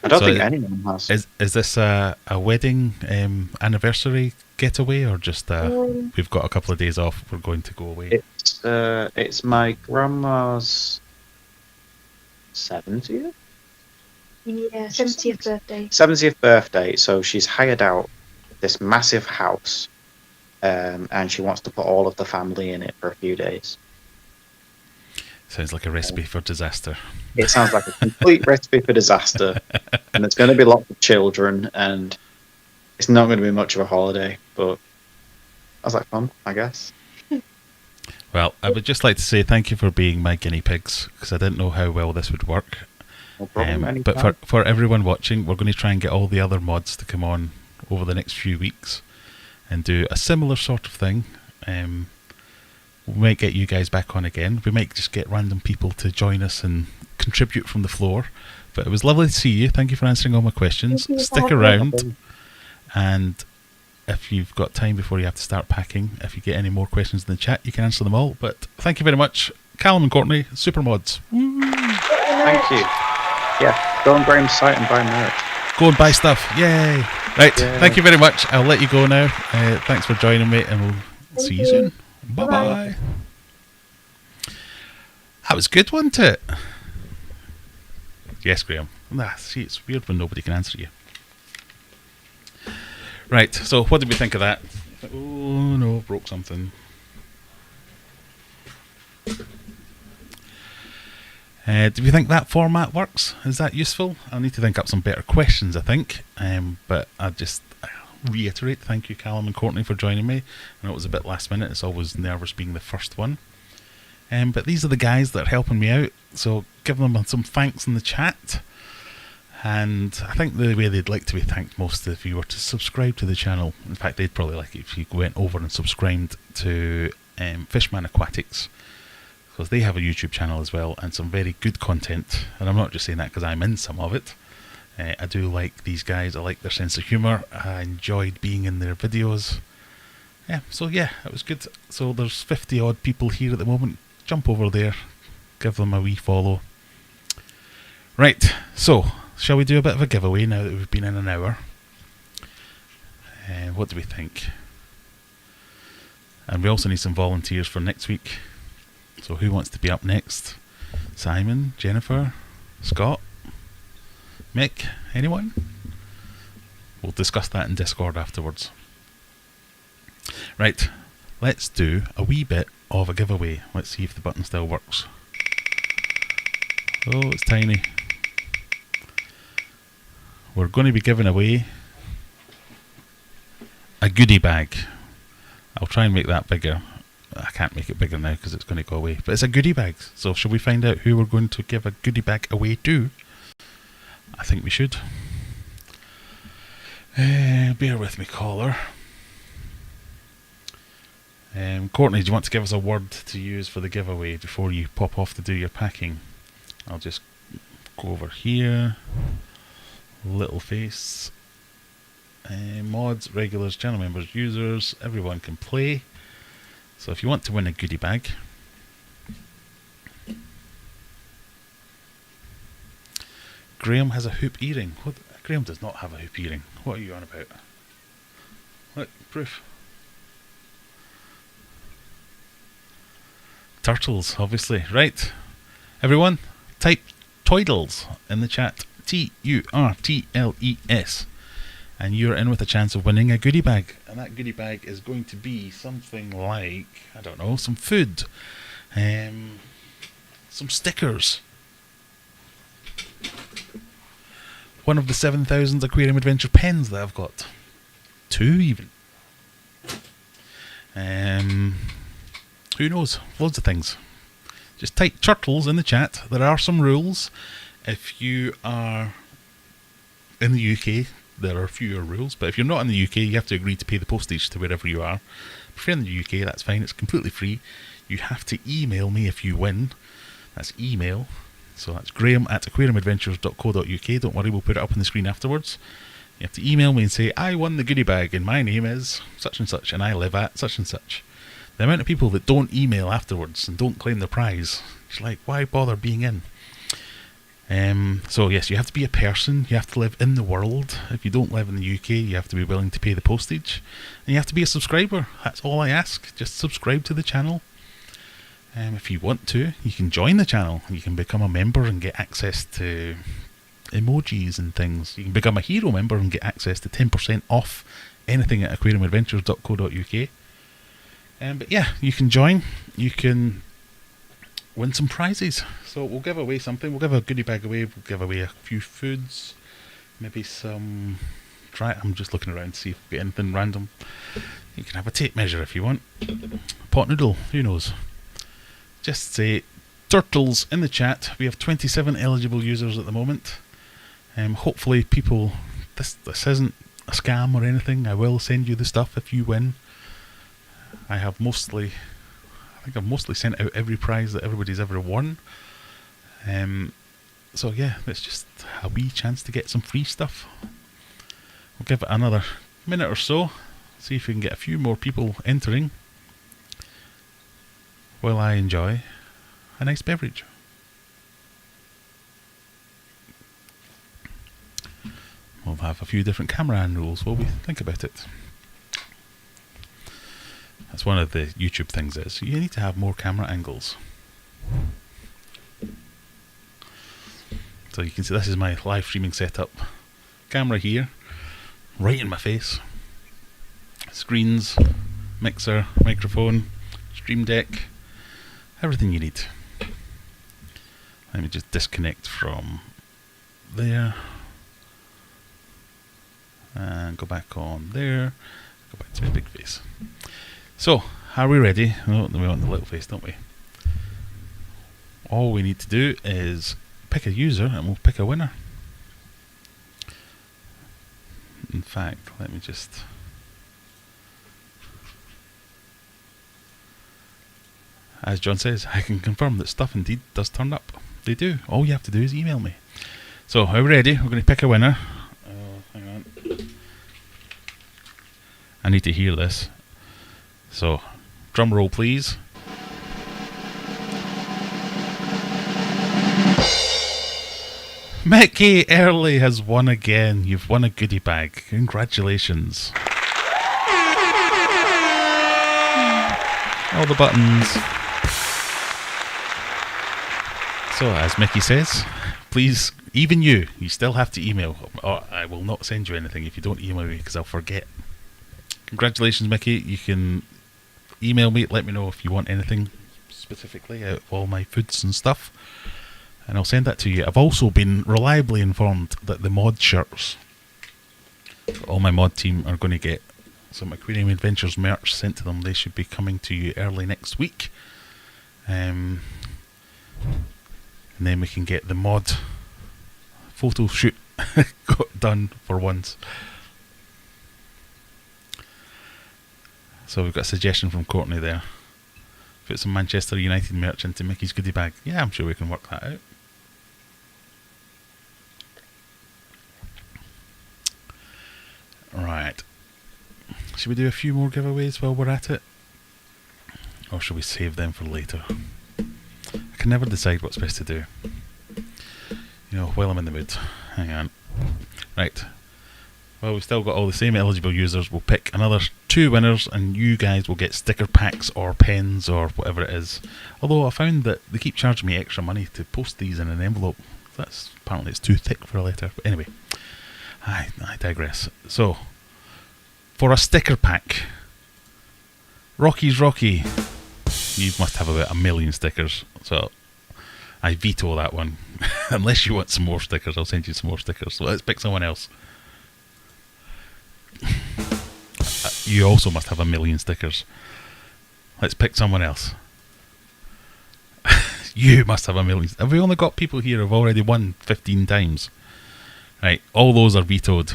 I don't think anyone has. Is this a wedding anniversary getaway, or just we've got a couple of days off, we're going to go away? It's my grandma's 70th? Yeah, 70th birthday. 70th birthday, so she's hired out this massive house, and she wants to put all of the family in it for a few days. Sounds like a recipe for disaster. It sounds like a complete recipe for disaster, and there's going to be lots of children, and it's not going to be much of a holiday, but that's like fun, I guess. Well, I would just like to say thank you for being my guinea pigs, because I didn't know how well this would work. No problem, but for everyone watching, we're going to try and get all the other mods to come on over the next few weeks and do a similar sort of thing. We might get you guys back on again. We might just get random people to join us and contribute from the floor. But it was lovely to see you. Thank you for answering all my questions. Stick around, and if you've got time before you have to start packing, if you get any more questions in the chat, you can answer them all. But thank you very much, Callum and Courtney, super mods. Woo! Thank you. Yeah, go on Graham's site and buy merch. Go and buy stuff. Yay! Right, thank you very much. I'll let you go now. Thanks for joining me, and we'll see you soon. Bye-bye. That was good, wasn't it? Yes, Graham. See, it's weird when nobody can answer you. Right, so what did we think of that? Oh no, broke something. Do we think that format works? Is that useful? I'll need to think up some better questions, I think. But I'll just reiterate, thank you, Callum and Courtney, for joining me. I know it was a bit last minute. It's always nervous being the first one. But these are the guys that are helping me out, so give them some thanks in the chat. And I think the way they'd like to be thanked most is if you were to subscribe to the channel. In fact, they'd probably like it if you went over and subscribed to Fishman Aquatics, because they have a YouTube channel as well and some very good content. And I'm not just saying that because I'm in some of it. I do like these guys. I like their sense of humour. I enjoyed being in their videos. So it was good. So there's 50 odd people here at the moment. Jump over there, give them a wee follow. Right, so shall we do a bit of a giveaway now that we've been in an hour? What do we think? And we also need some volunteers for next week. So who wants to be up next? Simon, Jennifer, Scott, Mick, anyone? We'll discuss that in Discord afterwards. Right, let's do a wee bit of a giveaway. Let's see if the button still works. Oh, it's tiny. We're going to be giving away a goodie bag. I'll try and make that bigger. I can't make it bigger now because it's going to go away. But it's a goodie bag. So shall we find out who we're going to give a goodie bag away to? I think we should. Bear with me, caller. Courtney, do you want to give us a word to use for the giveaway before you pop off to do your packing? I'll just go over here. Little face. Mods, regulars, channel members, users, everyone can play. So if you want to win a goodie bag, Graham has a hoop earring. What? Graham does not have a hoop earring. What are you on about? What? Proof. Turtles, obviously. Right. Everyone, type Toidles in the chat. Turtles. And you're in with a chance of winning a goodie bag. And that goodie bag is going to be something like, I don't know, some food. Some stickers. One of the 7,000 Aquarium Adventure pens that I've got. 2 even. Who knows? Loads of things. Just type Turtles in the chat. There are some rules. If you are in the UK, there are fewer rules. But if you're not in the UK, you have to agree to pay the postage to wherever you are. If you're in the UK, that's fine. It's completely free. You have to email me if you win. That's email. So that's graham@aquariumadventures.co.uk. Don't worry, we'll put it up on the screen afterwards. You have to email me and say, I won the goodie bag and my name is such and such and I live at such and such. The amount of people that don't email afterwards and don't claim the prize, it's like, why bother being in? So yes, you have to be a person, you have to live in the world. If you don't live in the UK, you have to be willing to pay the postage. And you have to be a subscriber. That's all I ask. Just subscribe to the channel. If you want to, you can join the channel. You can become a member and get access to emojis and things. You can become a hero member and get access to 10% off anything at aquariumadventures.co.uk. But yeah, you can join. You can win some prizes. So we'll give away something. We'll give a goodie bag away. We'll give away a few foods. Maybe some... I'm just looking around to see if we get anything random. You can have a tape measure if you want. Pot noodle, who knows? Just say Turtles in the chat. We have 27 eligible users at the moment. Hopefully people... This isn't a scam or anything. I will send you the stuff if you win. I think I've mostly sent out every prize that everybody's ever won. So yeah, it's just a wee chance to get some free stuff. We'll give it another minute or so. See if we can get a few more people entering. While I enjoy a nice beverage. We'll have a few different camera angles while we think about it. That's one of the YouTube things is, you need to have more camera angles. So you can see this is my live streaming setup. Camera here, right in my face. Screens, mixer, microphone, stream deck. Everything you need. Let me just disconnect from there. And go back on there. Go back to my big face. So, are we ready? Oh, we want the little face, don't we? All we need to do is pick a user and we'll pick a winner. In fact, let me just... As John says, I can confirm that stuff indeed does turn up. They do. All you have to do is email me. So, are we ready? We're going to pick a winner. Hang on. I need to hear this. So, drum roll please. Mickey Early has won again. You've won a goodie bag. Congratulations. All the buttons. So, as Mickey says, please, even you still have to email. Or I will not send you anything if you don't email me because I'll forget. Congratulations, Mickey. You can email me, let me know if you want anything specifically out of all my foods and stuff, and I'll send that to you. I've also been reliably informed that the mod shirts, all my mod team are going to get some Aquarium Adventures merch sent to them. They should be coming to you early next week. And then we can get the mod photo shoot done for once. So we've got a suggestion from Courtney there. Put some Manchester United merch into Mickey's goodie bag. Yeah, I'm sure we can work that out. Right. Should we do a few more giveaways while we're at it? Or should we save them for later? I can never decide what's best to do. You know, while I'm in the mood. Hang on. Right. Well, we've still got all the same eligible users. We'll pick another 2 winners and you guys will get sticker packs or pens or whatever it is. Although I found that they keep charging me extra money to post these in an envelope. That's apparently it's too thick for a letter. But anyway, I digress. So, for a sticker pack, Rocky's Rocky, you must have about 1 million stickers. So, I veto that one. Unless you want some more stickers, I'll send you some more stickers. So let's pick someone else. You also must have 1 million stickers. Let's pick someone else. You must have 1 million. Have we only got people here who've already won 15 times? Right, all those are vetoed.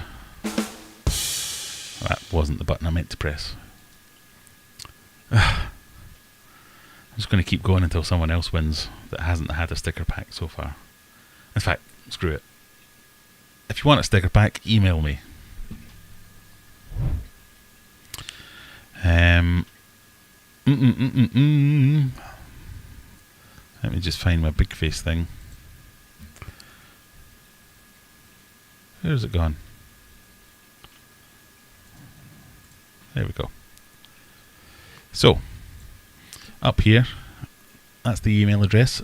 That wasn't the button I meant to press. I'm just going to keep going until someone else wins that hasn't had a sticker pack so far. In fact, screw it. If you want a sticker pack, email me. Let me just find my big face thing. Where's it gone? There we go. So, up here, that's the email address.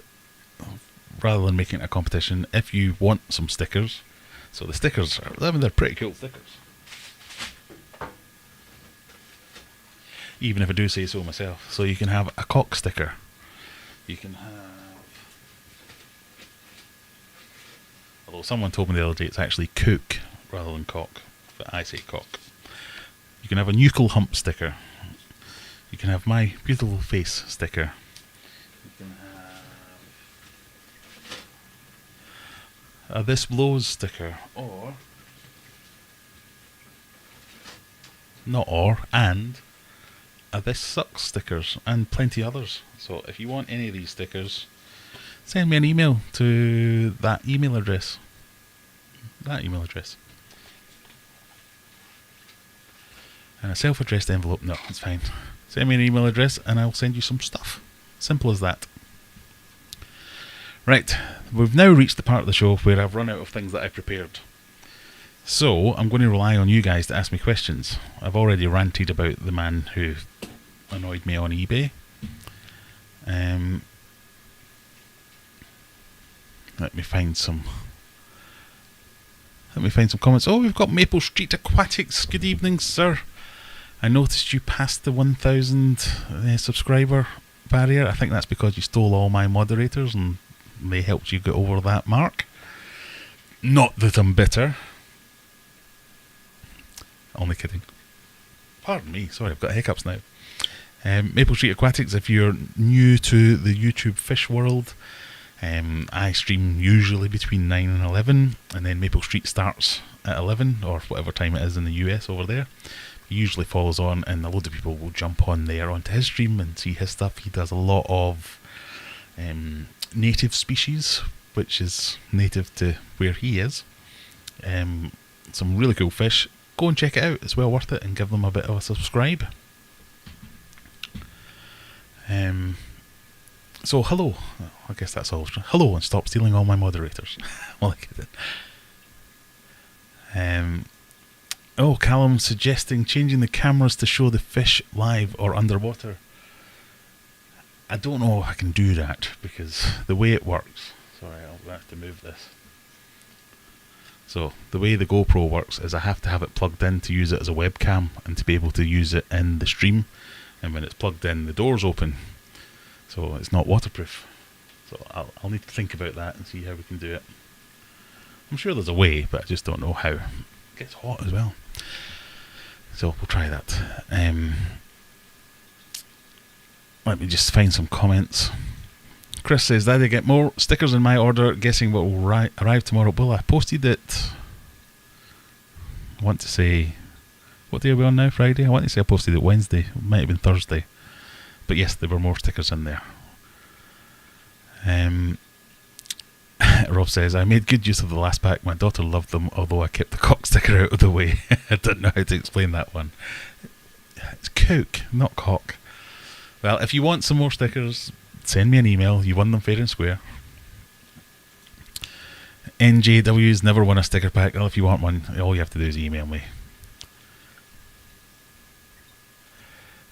Rather than making it a competition, if you want some stickers, so the stickers are, I mean, they're pretty cool stickers. Even if I do say so myself. So you can have a cock sticker. You can have... Although someone told me the other day it's actually cook rather than cock. But I say cock. You can have a nuchal hump sticker. You can have my beautiful face sticker. You can have a this blows sticker. Or... Not or, and... this sucks stickers and plenty others. So if you want any of these stickers, send me an email to that email address. And a self-addressed envelope, no, it's fine. Send me an email address and I'll send you some stuff. Simple as that. Right, we've now reached the part of the show where I've run out of things that I prepared. So, I'm going to rely on you guys to ask me questions. I've already ranted about the man who annoyed me on eBay. Let me find some comments. Oh, we've got Maple Street Aquatics. Good evening, sir. I noticed you passed the 1,000 subscriber barrier. I think that's because you stole all my moderators and they helped you get over that mark. Not that I'm bitter. Only kidding. Pardon me, sorry, I've got hiccups now. Maple Street Aquatics, if you're new to the YouTube fish world, I stream usually between 9 and 11, and then Maple Street starts at 11, or whatever time it is in the US over there. He usually follows on, and a load of people will jump on there onto his stream and see his stuff. He does a lot of native species, which is native to where he is. Some really cool fish. Go and check it out, it's well worth it, and give them a bit of a subscribe. So hello, I guess that's all. Hello, and stop stealing all my moderators. Well, oh, Callum suggesting changing the cameras to show the fish live or underwater. I don't know if I can do that, because the way it works... Sorry, I'll have to move this. So, the way the GoPro works is I have to have it plugged in to use it as a webcam and to be able to use it in the stream. And when it's plugged in, the door's open. So, it's not waterproof. So, I'll need to think about that and see how we can do it. I'm sure there's a way, but I just don't know how. It gets hot as well. So, we'll try that. Let me just find some comments. Chris says, Daddy, get more stickers in my order, guessing what will arrive tomorrow. Well, I posted it. I want to say, what day are we on now? Friday? I want to say I posted it Wednesday. It might have been Thursday. But yes, there were more stickers in there. Rob says, I made good use of the last pack. My daughter loved them, although I kept the cock sticker out of the way. I don't know how to explain that one. It's cook, not cock. Well, if you want some more stickers, send me an email. You won them fair and square. NJW's never won a sticker pack. Well, if you want one, all you have to do is email me.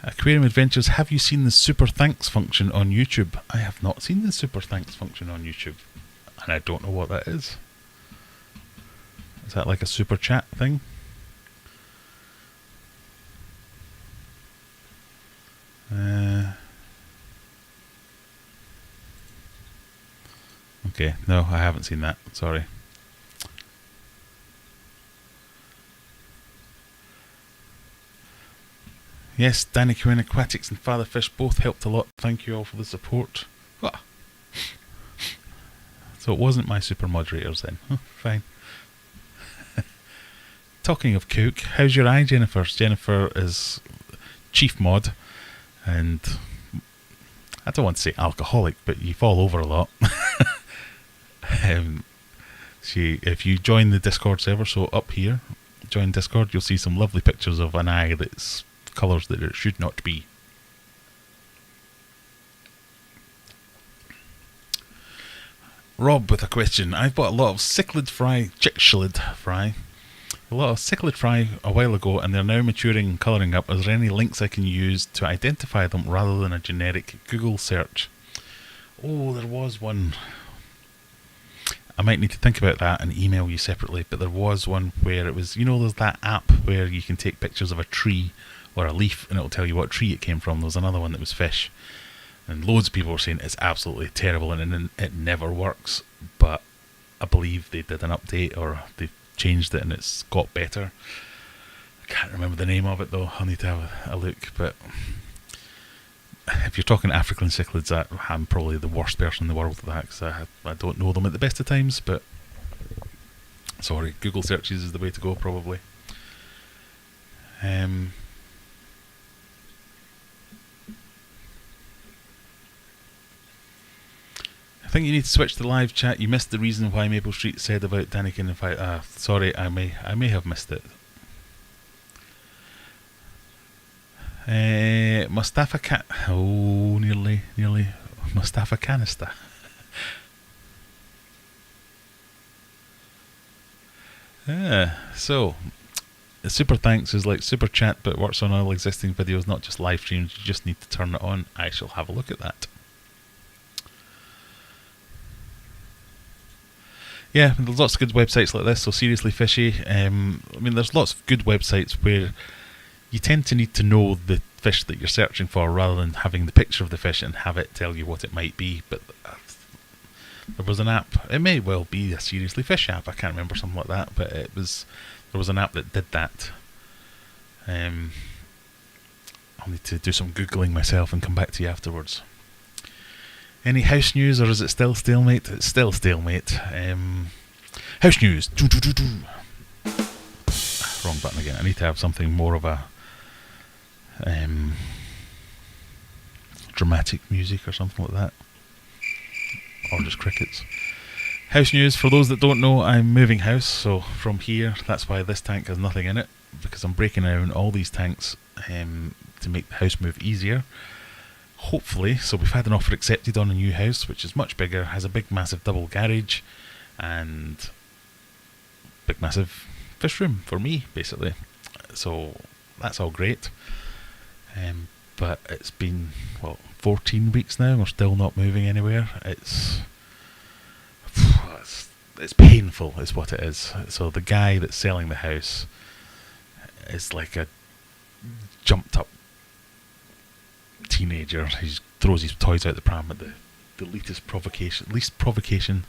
Aquarium Adventures, have you seen the super thanks function on YouTube? I have not seen the super thanks function on YouTube, and I don't know what that is. Is that like a super chat thing? Okay, no, I haven't seen that. Sorry. Yes, Danny Cohen Aquatics and Father Fish both helped a lot. Thank you all for the support. Ah. So it wasn't my super moderators then. Oh, fine. Talking of cook, how's your eye, Jennifer? Jennifer is chief mod, and I don't want to say alcoholic, but you fall over a lot. If you join the Discord server, so up here, join Discord, you'll see some lovely pictures of an eye that's colours that it should not be. Rob with a question. I've bought a lot of cichlid fry, a lot of cichlid fry a while ago, and they're now maturing and colouring up. Is there any links I can use to identify them rather than a generic Google search? Oh, there was one. I might need to think about that and email you separately, but there was one where it was, you know, there's that app where you can take pictures of a tree or a leaf and it'll tell you what tree it came from. There was another one that was fish, and loads of people were saying it's absolutely terrible and it never works, but I believe they did an update or they changed it and it's got better. I can't remember the name of it though. I'll need to have a look, but if you're talking African cichlids, I'm probably the worst person in the world at that, because I don't know them at the best of times, but sorry, Google searches is the way to go probably. I think you need to switch to live chat. You missed the reason why Maple Street said about Daniken. If sorry, I may have missed it. Mustafa nearly Mustafa Canister. So the super thanks is like super chat, but works on all existing videos, not just live streams. You just need to turn it on. I shall have a look at that. Yeah, there's lots of good websites like this. So seriously, Fishy. I mean, there's lots of good websites where you tend to need to know the fish that you're searching for rather than having the picture of the fish and have it tell you what it might be. But there was an app, it may well be a Seriously Fish app, I can't remember, something like that, but there was an app that did that. I'll need to do some Googling myself and come back to you afterwards. Any house news, or is it still stalemate? It's still stalemate. House news. Wrong button again. I need to have something more of a dramatic music or something like that, or just crickets. House news, for those that don't know, I'm moving house, so from here, that's why this tank has nothing in it, because I'm breaking down all these tanks to make the house move easier, hopefully. So we've had an offer accepted on a new house, which is much bigger, has a big massive double garage and big massive fish room for me, basically. So that's all great. But it's been, 14 weeks now, we're still not moving anywhere. It's painful is what it is. So the guy that's selling the house is like a jumped up teenager. He throws his toys out the pram at the least provocation.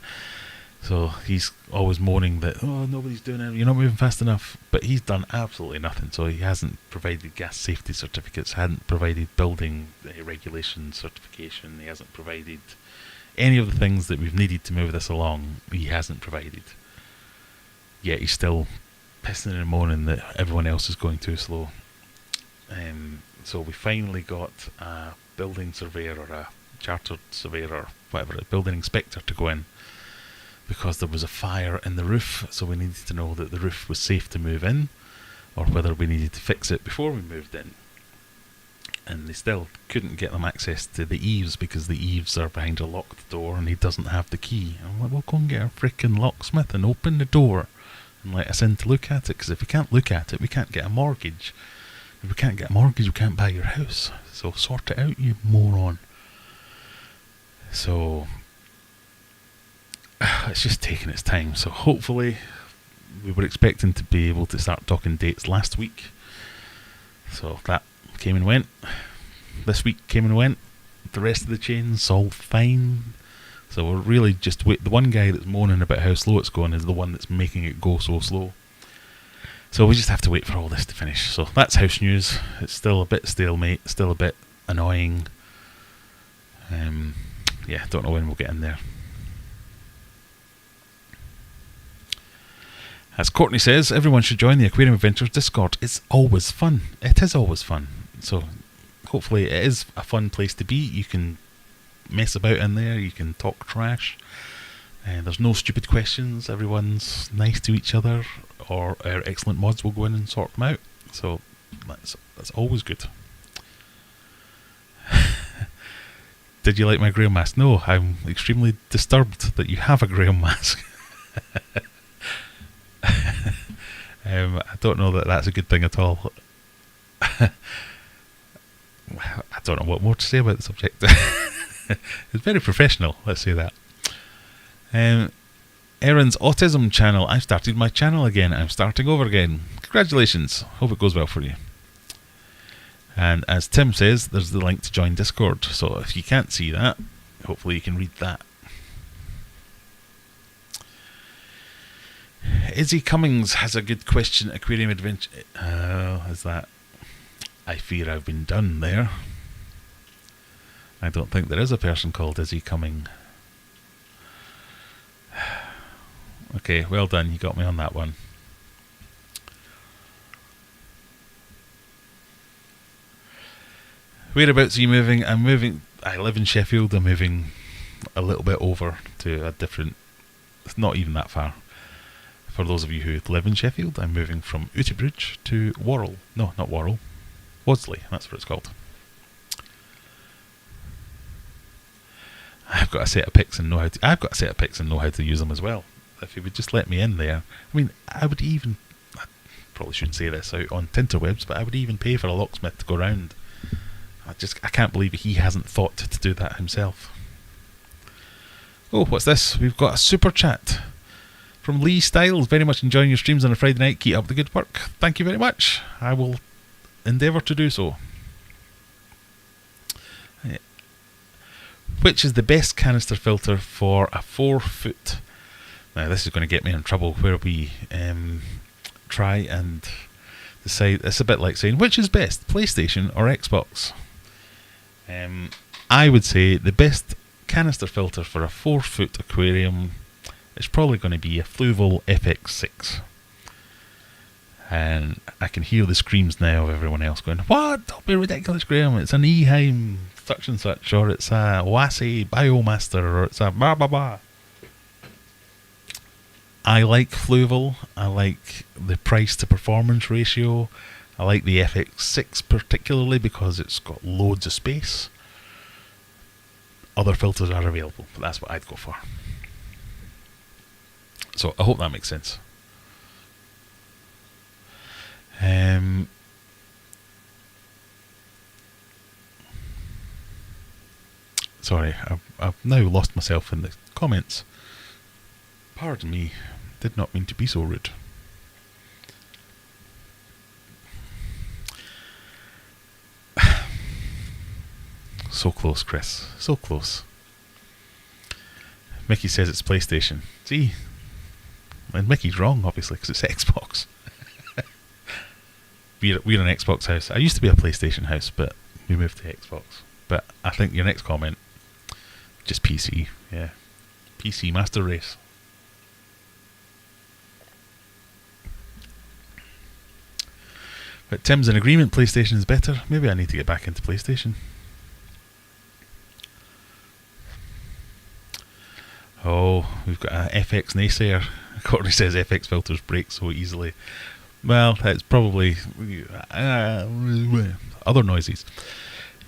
So he's always moaning that, oh, nobody's doing it, you're not moving fast enough. But he's done absolutely nothing. So he hasn't provided gas safety certificates, hadn't provided building regulation certification, he hasn't provided any of the things that we've needed to move this along. He hasn't provided. Yet he's still pissing and moaning that everyone else is going too slow. So we finally got a building surveyor or a chartered surveyor or whatever, a building inspector to go in, because there was a fire in the roof, so we needed to know that the roof was safe to move in, or whether we needed to fix it before we moved in. and they still couldn't get them access to the eaves because the eaves are behind a locked door and he doesn't have the key. I'm like, well, go and get a freaking locksmith and open the door and let us in to look at it, because if we can't look at it, we can't get a mortgage. If we can't get a mortgage, we can't buy your house. So sort it out, you moron. So it's just taking its time. So hopefully, we were expecting to be able to start talking dates last week. So that came and went. This week came and went. The rest of the chain's all fine. So we're really just wait. The one guy that's moaning about how slow it's going is the one that's making it go so slow. So we just have to wait for all this to finish. So that's house news. It's still a bit stalemate, still a bit annoying. Yeah, don't know when we'll get in there. As Courtney says, everyone should join the Aquarium Adventures Discord. It's always fun. It is always fun. So hopefully it is a fun place to be. You can mess about in there. You can talk trash. There's no stupid questions. Everyone's nice to each other, or our excellent mods will go in and sort them out. So that's always good. Did you like my Graham mask? No, I'm extremely disturbed that you have a Graham mask. I don't know that that's a good thing at all. I don't know what more to say about the subject. It's very professional, let's say that. Erin's Autism channel. I've started my channel again. I'm starting over again. Congratulations. Hope it goes well for you. And as Tim says, there's the link to join Discord. So if you can't see that, hopefully you can read that. Izzy Cummings has a good question. Aquarium Adventure. Is that? I fear I've been done there. I don't think there is a person called Izzy Cumming. Okay, well done. You got me on that one. Whereabouts are you moving? I'm moving. I live in Sheffield. I'm moving a little bit over to a different. It's not even that far. For those of you who live in Sheffield, I'm moving from Uterbridge to Worrell. No, not Worrell. Wadsley. That's what it's called. I've got a set of pics and know how to. I've got a set of pics and know how to use them as well. If you would just let me in there, I mean, I would even. I probably shouldn't say this out on Tinterwebs, but I would even pay for a locksmith to go round. I can't believe he hasn't thought to do that himself. Oh, what's this? We've got a super chat from Lee Styles. Very much enjoying your streams on a Friday night. Keep up the good work. Thank you very much. I will endeavour to do so. Which is the best canister filter for a 4-foot? Now this is going to get me in trouble where we try and decide. It's a bit like saying which is best, PlayStation or Xbox. I would say the best canister filter for a 4-foot aquarium is probably going to be a Fluval FX6. And I can hear the screams now of everyone else going, "What? Don't be ridiculous, Graham. It's an Eheim such and such, or it's a Wassy Biomaster, or it's a blah blah blah." I like Fluval. I like the price to performance ratio. I like the FX6 particularly because it's got loads of space. Other filters are available, but that's what I'd go for. So I hope that makes sense. Sorry, I've now lost myself in the comments. Pardon me, did not mean to be so rude. So close, Chris. So close. Mickey says it's PlayStation. See? And Mickey's wrong, obviously, because it's Xbox. We're an Xbox house. I used to be a PlayStation house, but we moved to Xbox. But I think your next comment, just PC. Yeah. PC Master Race. But Tim's in agreement, PlayStation is better. Maybe I need to get back into PlayStation. Oh, we've got an FX naysayer. Courtney says FX filters break so easily. Well, it's probably other noises.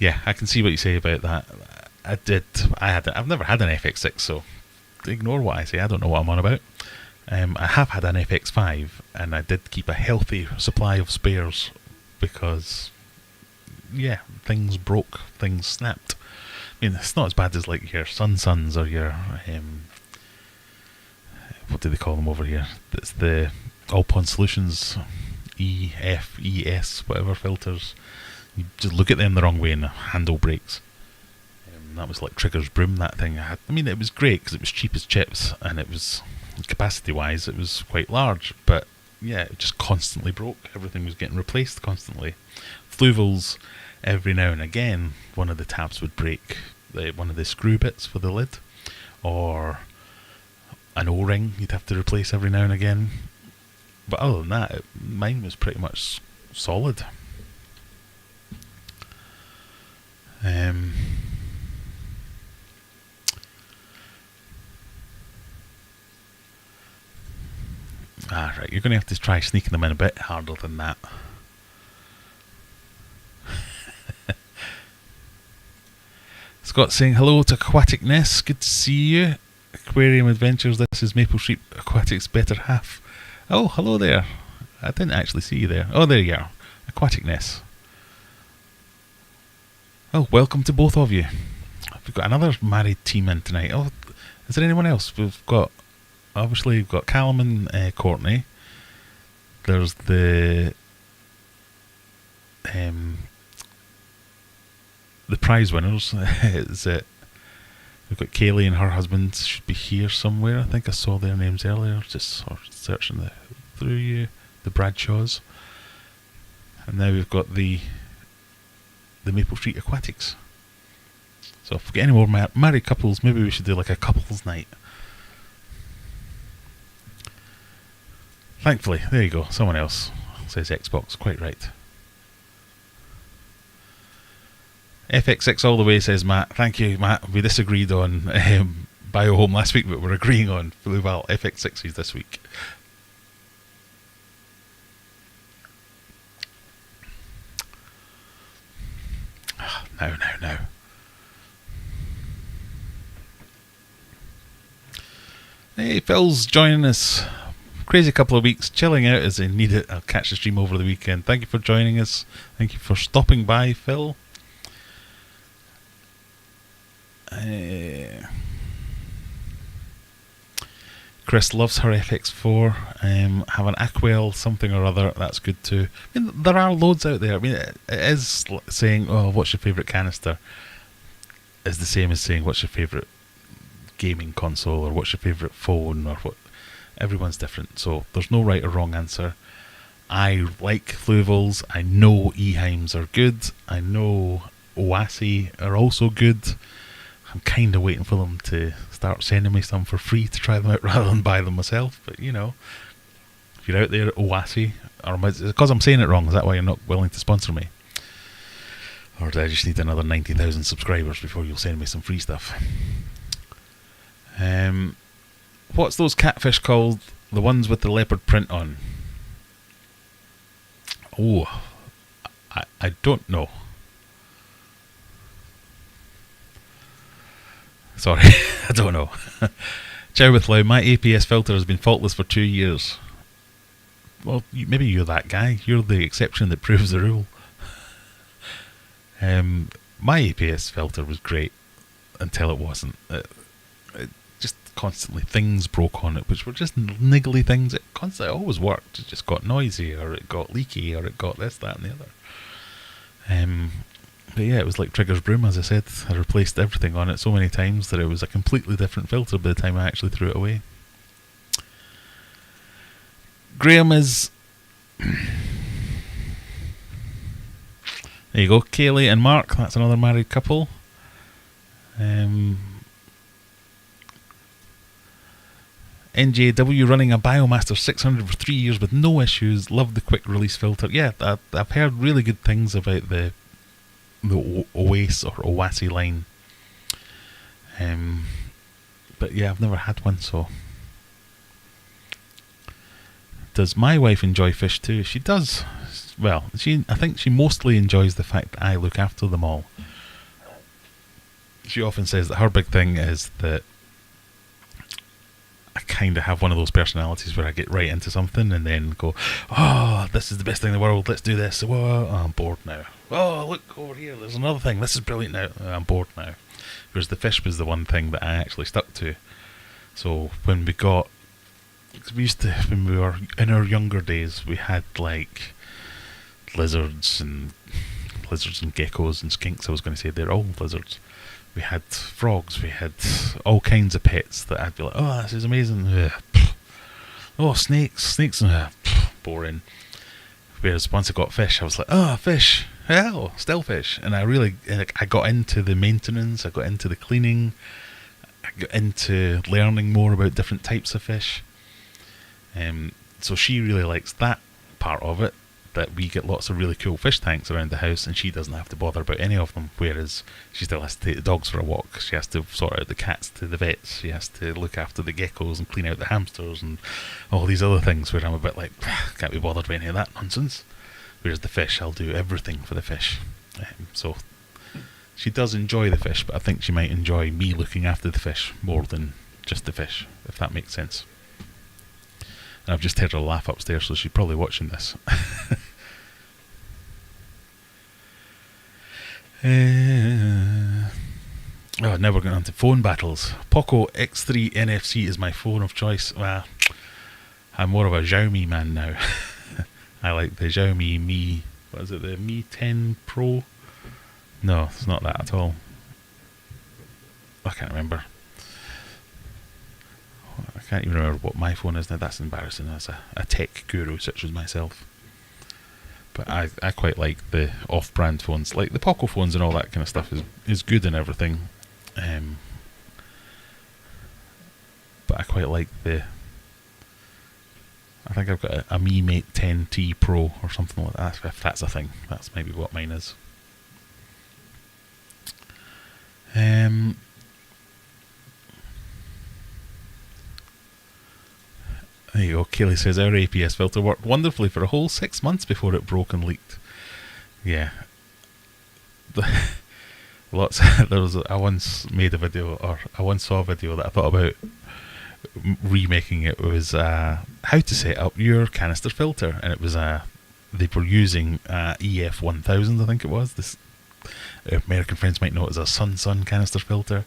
Yeah, I can see what you say about that. I've never had an FX6, so ignore what I say. I don't know what I'm on about. I have had an FX5, and I did keep a healthy supply of spares because, yeah, things broke, things snapped. I mean, it's not as bad as like your Suns or your what do they call them over here? It's the All Pond Solutions EF, ES, whatever filters. You just look at them the wrong way and the handle breaks. That was like Trigger's broom, that thing. I mean, it was great because it was cheap as chips, and it was, capacity-wise, it was quite large. But yeah, it just constantly broke. Everything was getting replaced constantly. Fluvels, every now and again, one of the tabs would break, one of the screw bits for the lid, or an O-ring you'd have to replace every now and again. But other than that, mine was pretty much solid. Right, you're going to have to try sneaking them in a bit harder than that. Scott saying hello to Aquaticness, good to see you. Aquarium Adventures, this is Maple Street Aquatic's better half. Oh, hello there. I didn't actually see you there. Oh, there you are. Aquaticness. Oh, welcome to both of you. We've got another married team in tonight. Oh, is there anyone else? Obviously we've got Callum and Courtney. There's the prize winners. Is it? We've got Kaylee and her husband should be here somewhere. I think I saw their names earlier. Just sort of searching through you, the Bradshaws. And now we've got the Maple Street Aquatics. So if we get any more married couples, maybe we should do like a couples night. Thankfully, there you go. Someone else says Xbox. Quite right. FX6 all the way, says Matt. Thank you, Matt. We disagreed on Biohome last week, but we're agreeing on Fluval FX6s this week. No. Hey, Phil's joining us. Crazy couple of weeks, chilling out as I need it. I'll catch the stream over the weekend. Thank you for joining us. Thank you for stopping by, Phil. Chris loves her FX4. Have an Aquel something or other. That's good too. I mean, there are loads out there. I mean, it is saying, "Oh, what's your favourite canister?" is the same as saying, "What's your favourite gaming console?" or "What's your favourite phone?" or what. Everyone's different, so there's no right or wrong answer. I like Fluvels. I know Eheims are good. I know Oasi are also good. I'm kind of waiting for them to start sending me some for free to try them out rather than buy them myself. But you know, if you're out there, Oasi, or because I'm saying it wrong, is that why you're not willing to sponsor me? Or do I just need another 90,000 subscribers before you'll send me some free stuff? What's those catfish called? The ones with the leopard print on? Oh, I don't know. Sorry, I don't know. Ciao with Lau, my APS filter has been faultless for 2 years. Well, maybe you're that guy. You're the exception that proves the rule. My APS filter was great until it wasn't. Just constantly things broke on it, which were just niggly things. It always worked. It just got noisy, or it got leaky, or it got this, that, and the other. But yeah, it was like Trigger's broom, as I said. I replaced everything on it so many times that it was a completely different filter by the time I actually threw it away. Graham is... There you go, Kaylee and Mark. That's another married couple. NJW running a Biomaster 600 for 3 years with no issues. Love the quick release filter. Yeah, I've heard really good things about the Oase or Oasi line. But yeah, I've never had one, so... Does my wife enjoy fish too? She does. Well, I think she mostly enjoys the fact that I look after them all. she often says that her big thing is that I kind of have one of those personalities where I get right into something and then go, oh, this is the best thing in the world, let's do this. Whoa, oh, I'm bored now. Oh, look over here, there's another thing, this is brilliant now. I'm bored now. Whereas the fish was the one thing that I actually stuck to. So when we got, when we were in our younger days, we had like lizards and geckos and skinks. I was going to say they're all lizards. We had frogs, we had all kinds of pets that I'd be like, oh, this is amazing. Oh, snakes, boring. Whereas once I got fish, I was like, oh, fish, hell, still fish. And I got into the maintenance, I got into the cleaning, I got into learning more about different types of fish. So she really likes that part of it, that we get lots of really cool fish tanks around the house and she doesn't have to bother about any of them, whereas she still has to take the dogs for a walk, she has to sort out the cats to the vets, she has to look after the geckos and clean out the hamsters and all these other things, where I'm a bit like, can't be bothered with any of that nonsense. Whereas the fish, I'll do everything for the fish. So she does enjoy the fish, but I think she might enjoy me looking after the fish more than just the fish, if that makes sense. And I've just heard her laugh upstairs, so she's probably watching this. Now we're going on to phone battles. Poco X3 NFC is my phone of choice. Well, I'm more of a Xiaomi man now. I like the Xiaomi Mi, what is it, the Mi 10 Pro? No, it's not that at all. I can't remember. I can't even remember what my phone is now. That's embarrassing as a tech guru such as myself. But I quite like the off-brand phones, like the Poco phones and all that kind of stuff is good and everything. But I quite like I think I've got a Mi Mate 10T Pro or something like that, if that's a thing. That's maybe what mine is. There you go. Kaylee says our APS filter worked wonderfully for a whole 6 months before it broke and leaked. Yeah. I once made a video, or I once saw a video that I thought about remaking. It was how to set up your canister filter, and it was they were using EF 1000, I think it was. This American friends might know it as a Sun canister filter.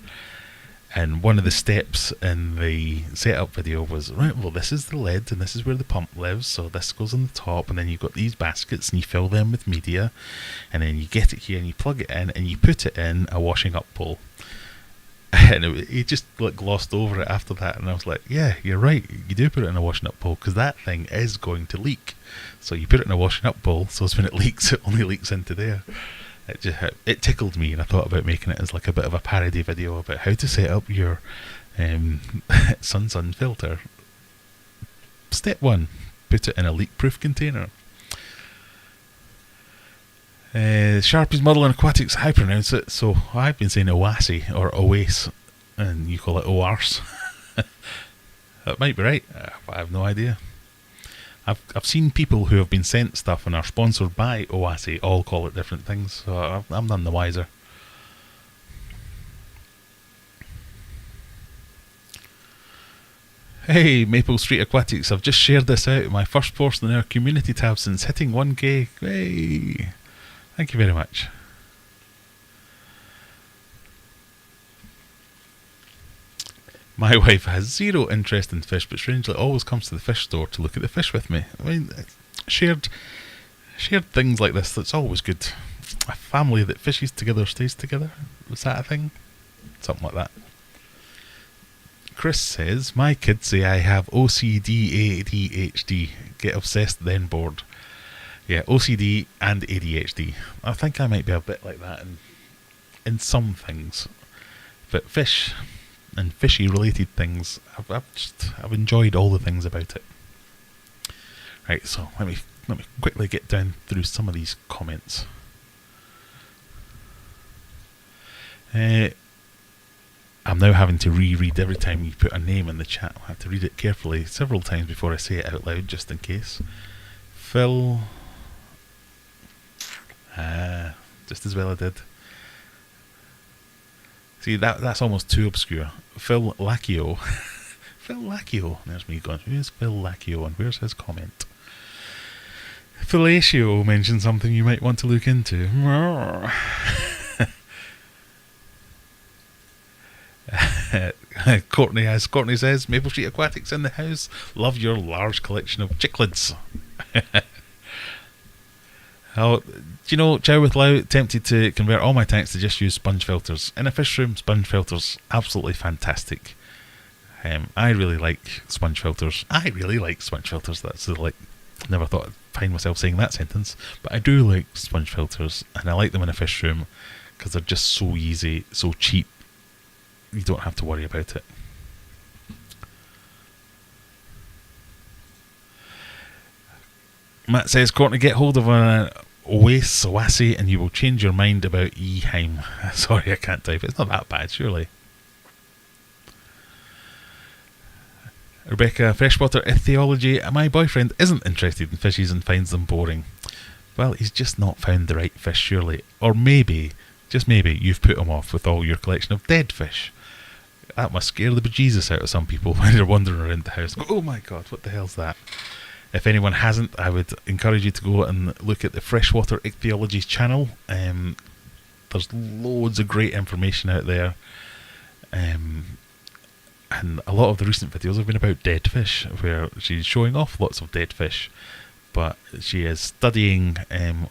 And one of the steps in the setup video was, right, well, this is the lid and this is where the pump lives, so this goes on the top, and then you've got these baskets and you fill them with media, and then you get it here and you plug it in and you put it in a washing up bowl. And he just glossed over it after that, and I was like, yeah, you're right, you do put it in a washing up bowl, because that thing is going to leak. So you put it in a washing up bowl, so when it leaks, it only leaks into there. It tickled me, and I thought about making it as like a bit of a parody video about how to set up your Sun filter. Step 1, put it in a leak-proof container. Sharpie's Model and Aquatics, I pronounce it, so I've been saying Oasi or Oase, and you call it Oars. That might be right, but I have no idea. I've seen people who have been sent stuff and are sponsored by Oasi all call it different things, so I'm none the wiser. Hey, Maple Street Aquatics, I've just shared this out, my first post in our community tab since hitting 1k. Hey, thank you very much. My wife has zero interest in fish, but strangely always comes to the fish store to look at the fish with me. I mean, shared things like this, that's always good. A family that fishes together stays together. Was that a thing? Something like that. Chris says, my kids say I have OCD, ADHD. Get obsessed, then bored. Yeah, OCD and ADHD. I think I might be a bit like that in some things. But fish and fishy related things, I've enjoyed all the things about it. Right, so let me quickly get down through some of these comments. I'm now having to reread every time you put a name in the chat. I have to read it carefully several times before I say it out loud, just in case. Phil, just as well I did. See, that's almost too obscure. Phil Lacchio. Phil Lacchio. There's me going, who's Phil Lacchio and where's his comment? Fellatio mentioned something you might want to look into. Courtney says, Maple Street Aquatics in the house. Love your large collection of cichlids. Oh, do you know, Chow with Lau tempted to convert all my tanks to just use sponge filters. In a fish room, sponge filters, absolutely fantastic. I really like sponge filters. That's like, never thought I'd find myself saying that sentence. But I do like sponge filters, and I like them in a fish room because they're just so easy, so cheap. You don't have to worry about it. Matt says, Courtney, get hold of an Oasawasi and you will change your mind about Eheim. Sorry, I can't type. It's not that bad, surely. Rebecca, freshwater ichthyology. My boyfriend isn't interested in fishes and finds them boring. Well, he's just not found the right fish, surely. Or maybe, just maybe, you've put him off with all your collection of dead fish. That must scare the bejesus out of some people when they're wandering around the house. Oh my god, what the hell's that? If anyone hasn't, I would encourage you to go and look at the Freshwater Ichthyology channel. There's loads of great information out there. And a lot of the recent videos have been about dead fish, where she's showing off lots of dead fish. But she is studying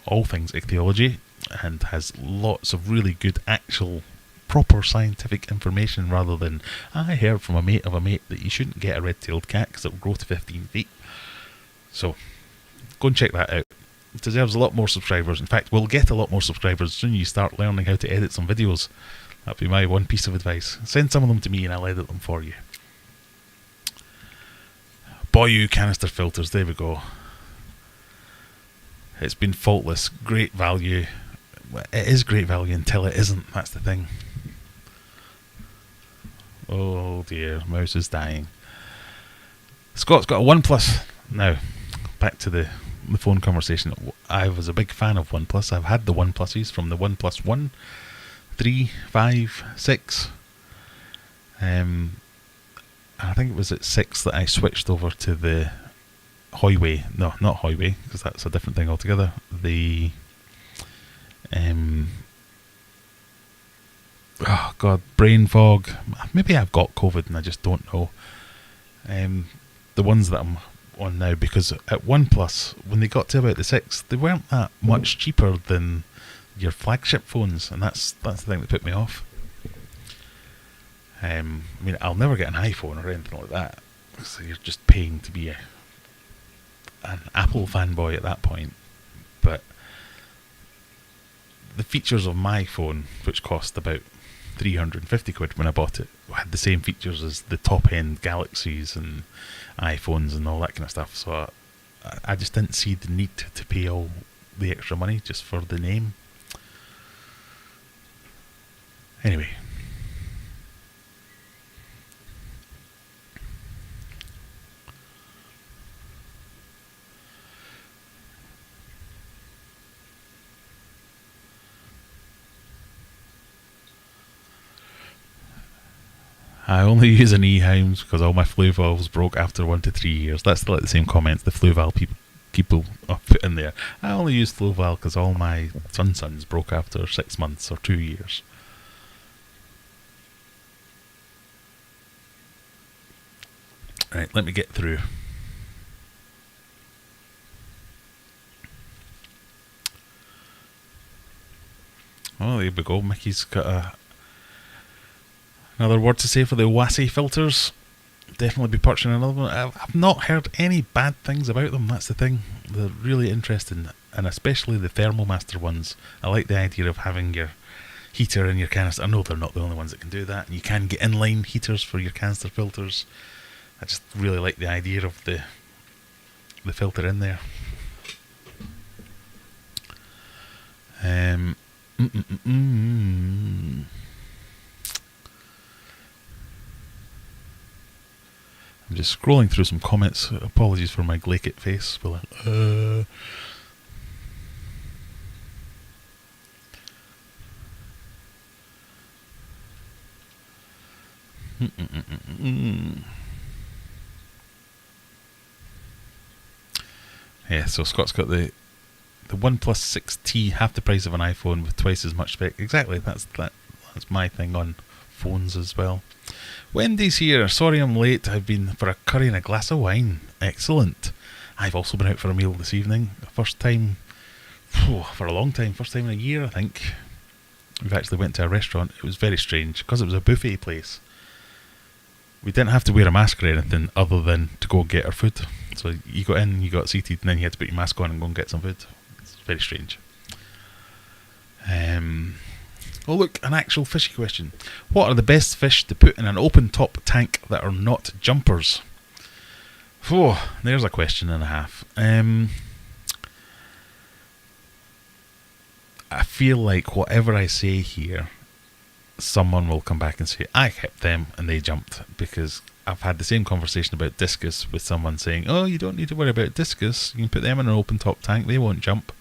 all things ichthyology and has lots of really good actual proper scientific information, rather than, I heard from a mate of a mate that you shouldn't get a red-tailed cat because it will grow to 15 feet. So, go and check that out. It deserves a lot more subscribers. In fact, we'll get a lot more subscribers as soon as you start learning how to edit some videos. That'd be my one piece of advice. Send some of them to me and I'll edit them for you. Boyu canister filters, there we go. It's been faultless, great value. It is great value until it isn't, that's the thing. Oh dear, mouse is dying. Scott's got a OnePlus. Now, back to the phone conversation. I was a big fan of OnePlus. I've had the OnePluses from the OnePlus 1, 3, 5, 6. I think it was at 6 that I switched over to the Highway. No, not Highway, because that's a different thing altogether. The oh god, brain fog. Maybe I've got COVID and I just don't know. The ones that I'm on now, because at OnePlus, when they got to about the 6, they weren't that much cheaper than your flagship phones, and that's the thing that put me off. I mean, I'll never get an iPhone or anything like that, so you're just paying to be an Apple fanboy at that point. But the features of my phone, which cost about 350 quid when I bought it, had the same features as the top end Galaxies and iPhones and all that kind of stuff, so I just didn't see the need to pay all the extra money just for the name. Anyway, I only use an Eheim because all my flue valves broke after 1 to 3 years. That's like the same comments the flue valve people have put in there. I only use flue valve because all my Suns broke after 6 months or 2 years. Right, let me get through. Oh, there we go. Mickey's got another word to say for the Wasi filters. Definitely be purchasing another one. I've not heard any bad things about them, that's the thing. They're really interesting, and especially the Thermomaster ones. I like the idea of having your heater in your canister. I know they're not the only ones that can do that, and you can get inline heaters for your canister filters. I just really like the idea of the filter in there. I'm just scrolling through some comments. Apologies for my glaciate face. Yeah, so Scott's got the OnePlus 6T, half the price of an iPhone with twice as much spec. Exactly, that's my thing on phones as well. Wendy's here. Sorry I'm late. I've been for a curry and a glass of wine. Excellent. I've also been out for a meal this evening. First time for a long time. First time in a year, I think. We've actually went to a restaurant. It was very strange because it was a buffet place. We didn't have to wear a mask or anything other than to go get our food. So you got in, you got seated, and then you had to put your mask on and go and get some food. It's very strange. Oh look, an actual fishy question. What are the best fish to put in an open top tank that are not jumpers? Oh, there's a question and a half. I feel like whatever I say here, someone will come back and say, I kept them and they jumped, because I've had the same conversation about discus with someone saying, oh, you don't need to worry about discus, you can put them in an open top tank, they won't jump.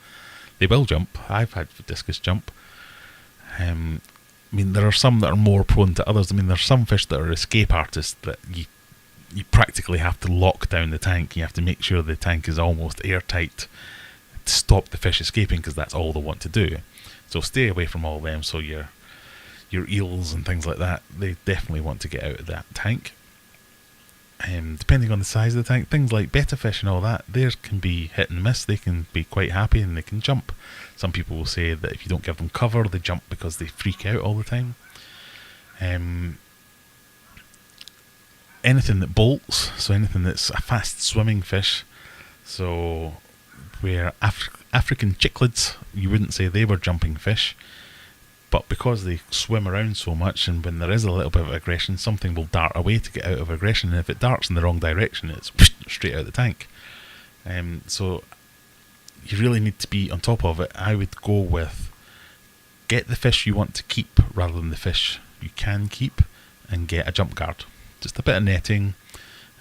They will jump. I've had discus jump. I mean, there are some that are more prone to others. I mean, there's some fish that are escape artists that you practically have to lock down the tank. You have to make sure the tank is almost airtight to stop the fish escaping, because that's all they want to do. So stay away from all them. So your eels and things like that, they definitely want to get out of that tank. Depending on the size of the tank, things like betta fish and all that, theirs can be hit and miss. They can be quite happy and they can jump. Some people will say that if you don't give them cover, they jump because they freak out all the time. Anything that bolts, so anything that's a fast swimming fish, so where African cichlids, you wouldn't say they were jumping fish, but because they swim around so much, and when there is a little bit of aggression, something will dart away to get out of aggression, and if it darts in the wrong direction, it's straight out of the tank. So you really need to be on top of it. I would go with get the fish you want to keep rather than the fish you can keep, and get a jump guard. Just a bit of netting.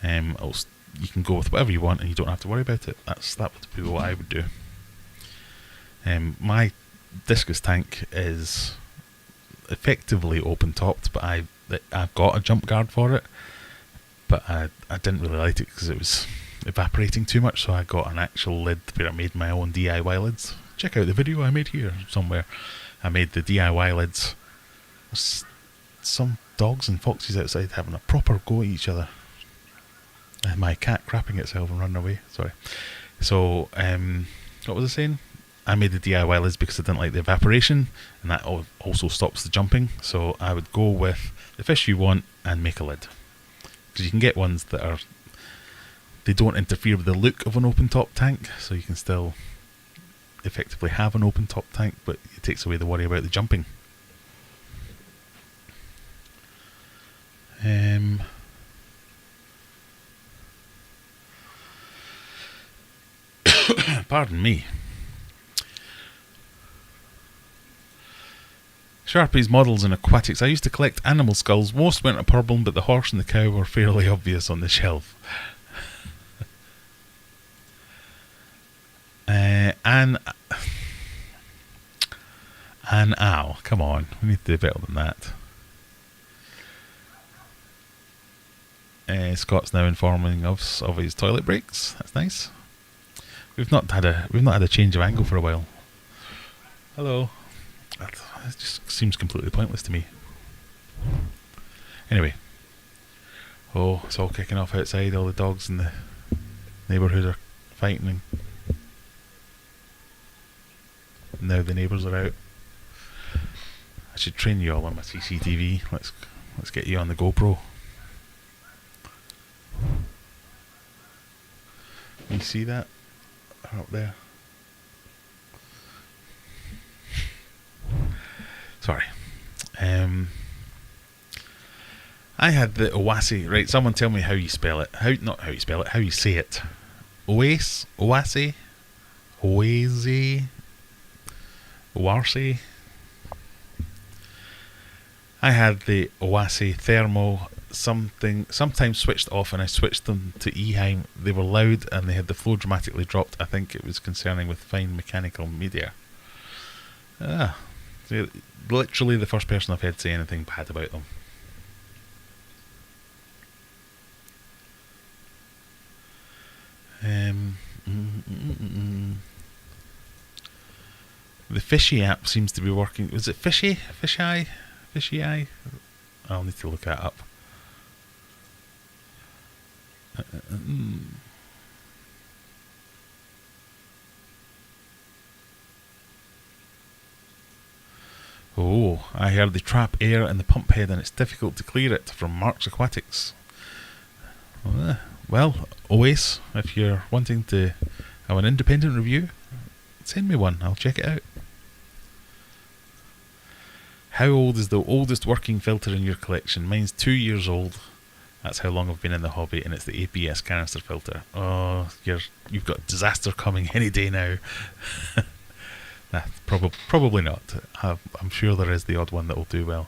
You can go with whatever you want and you don't have to worry about it. That would be what I would do. My discus tank is effectively open topped, but I've got a jump guard for it, but I didn't really like it because it was evaporating too much, so I got an actual lid where I made my own DIY lids. Check out the video I made here somewhere. I made the DIY lids. There's some dogs and foxes outside having a proper go at each other, and my cat crapping itself and running away. Sorry. So what was I saying? I made the DIY lids because I didn't like the evaporation, and that also stops the jumping. So I would go with the fish you want and make a lid, because you can get ones that they don't interfere with the look of an open top tank, so you can still effectively have an open top tank, but it takes away the worry about the jumping. Pardon me. Sharpies, models and aquatics. I used to collect animal skulls. Most weren't a problem, but the horse and the cow were fairly obvious on the shelf. And ow, come on, we need to do better than that. Scott's now informing us of his toilet breaks. That's nice. We've not had a change of angle for a while. Hello. It just seems completely pointless to me. Anyway. Oh, it's all kicking off outside. All the dogs in the neighbourhood are fighting. And now the neighbours are out. I should train you all on my CCTV. Let's get you on the GoPro. You see that? Up there. Sorry. I had the Oase. Right, someone tell me how you spell it. Not how you spell it, how you say it. Oase? Oase? Oase? Oase? I had the Oase Thermo sometimes switched off, and I switched them to Eheim. They were loud and they had the flow dramatically dropped. I think it was concerning with fine mechanical media. Literally the first person I've heard say anything bad about them. Um, mm, mm, mm, mm. The Fishy app seems to be working. Was it Fishy? Fishy? Fishy Eye? I'll need to look that up. Oh, I heard they trap air in the pump head and it's difficult to clear it, from Mark's Aquatics. Well, OAS, if you're wanting to have an independent review, send me one. I'll check it out. How old is the oldest working filter in your collection? Mine's 2 years old. That's how long I've been in the hobby, and it's the APS canister filter. Oh, you've got disaster coming any day now. Nah, probably not. I'm sure there is the odd one that will do well.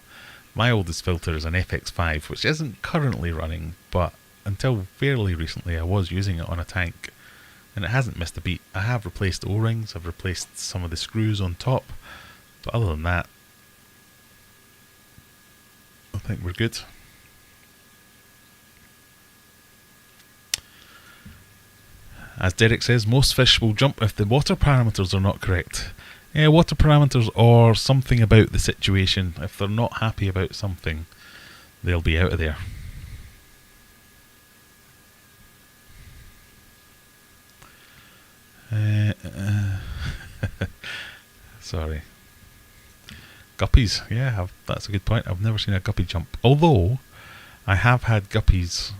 My oldest filter is an FX5, which isn't currently running, but until fairly recently I was using it on a tank, and it hasn't missed a beat. I have replaced O-rings, I've replaced some of the screws on top, but other than that, I think we're good. As Derek says, most fish will jump if the water parameters are not correct. Yeah, water parameters or something about the situation. If they're not happy about something, they'll be out of there. Sorry. Guppies, yeah, that's a good point. I've never seen a guppy jump. Although, I have had guppies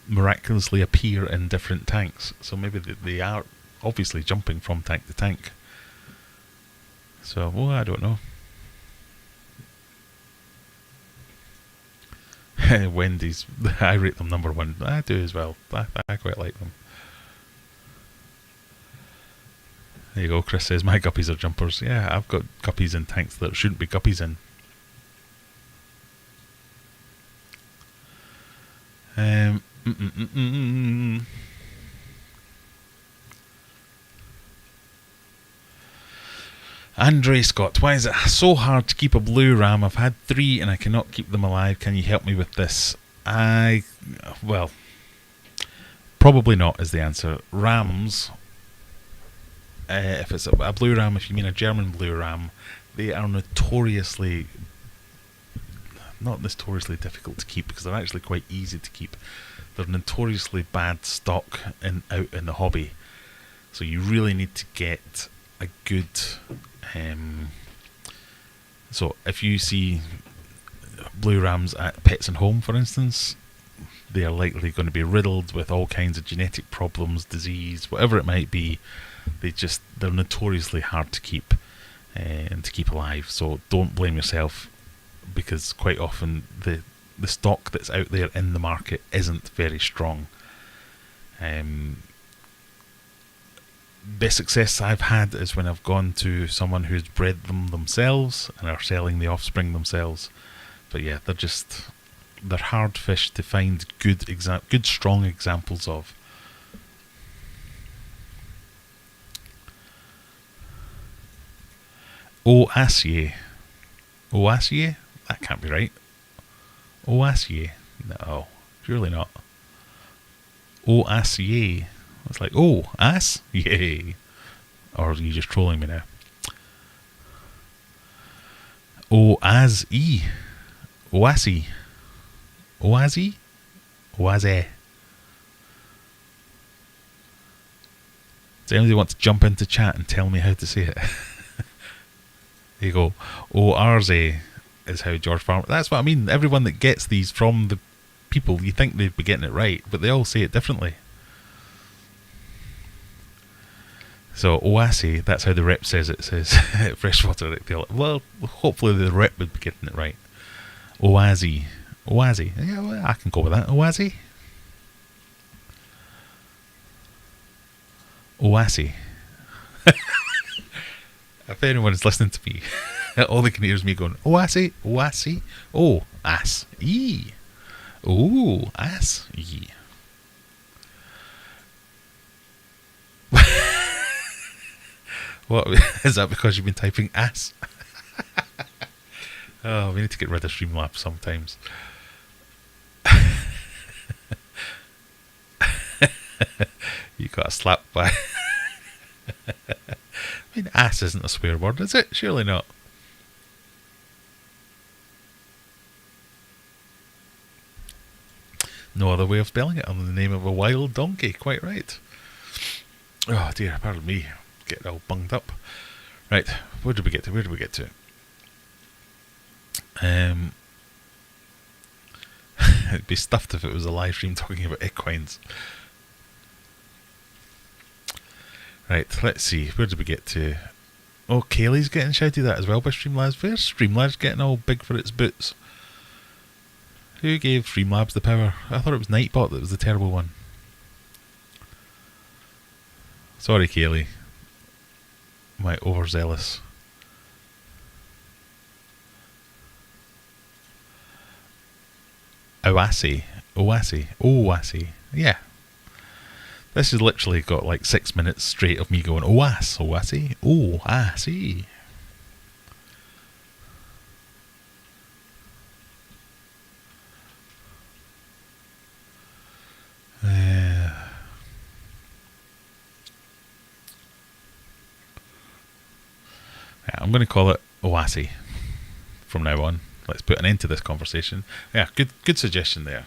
miraculously appear in different tanks. So maybe they are obviously jumping from tank to tank. So, well, I don't know. Wendy's, I rate them number one. I do as well. I quite like them. There you go, Chris says, my guppies are jumpers. Yeah, I've got guppies in tanks that shouldn't be guppies in. Andre Scott, why is it so hard to keep a blue ram? I've had 3 and I cannot keep them alive. Can you help me with this? Well, probably not is the answer. Rams, if it's a blue ram, if you mean a German blue ram, they are not notoriously difficult to keep, because they're actually quite easy to keep. They're notoriously bad stock out in the hobby. So you really need to get a good... so if you see blue rams at Pets and Home, for instance, they are likely going to be riddled with all kinds of genetic problems, disease, whatever it might be. They're notoriously hard to keep and to keep alive. So don't blame yourself, because quite often the stock that's out there in the market isn't very strong. Best success I've had is when I've gone to someone who's bred them themselves and are selling the offspring themselves. But yeah, they're hard fish to find good strong examples of. Oasier. Oasier? That can't be right. Oasier? No, surely not. Oasier. It's like, oh, ass? Yay. Or are you just trolling me now? Oasi. Oasi. Oasi? Oase. Does anybody want to jump into chat and tell me how to say it? There you go. Oarze is how George Farmer... That's what I mean. Everyone that gets these from the people, you think they'd be getting it right, but they all say it differently. So, Oasi, that's how the rep says it. It says freshwater reptile. Well, hopefully the rep would be getting it right. Oasi. Oasi. Yeah, well, I can go with that. Oasi. Oasi. If anyone is listening to me, all they can hear is me going, Oasi, Oasi, oh, ass, ee. Oh, ass, ee. What, is that because you've been typing ass? Oh, we need to get rid of Streamlabs sometimes. You got slapped by. I mean, ass isn't a swear word, is it? Surely not. No other way of spelling it other than the name of a wild donkey. Quite right. Oh dear, pardon me. Getting all bunged up. Right, where did we get to? Where did we get to? It'd be stuffed if it was a live stream talking about equines. Right, let's see. Where did we get to? Oh, Kaylee's getting shouted at as well by Streamlabs. Where's Streamlabs getting all big for its boots? Who gave Streamlabs the power? I thought it was Nightbot that was the terrible one. Sorry, Kaylee. My overzealous. Oasi. Yeah. This has literally got like 6 minutes straight of me going, Oasi. I'm going to call it Oasi from now on. Let's put an end to this conversation. Yeah, good suggestion there.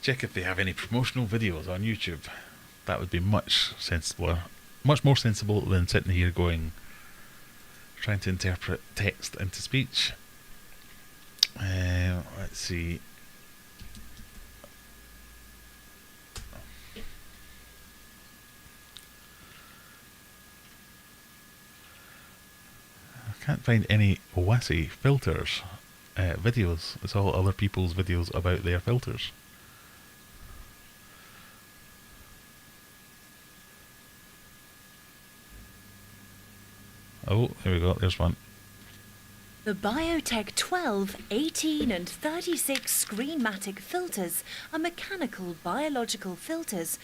Check if they have any promotional videos on YouTube. That would be much more sensible than sitting here trying to interpret text into speech. Let's see. I can't find any Oasi filters videos. It's all other people's videos about their filters. Oh, there we go. There's one. The Biotech 12, 18 and 36 Screenmatic filters are mechanical biological filters.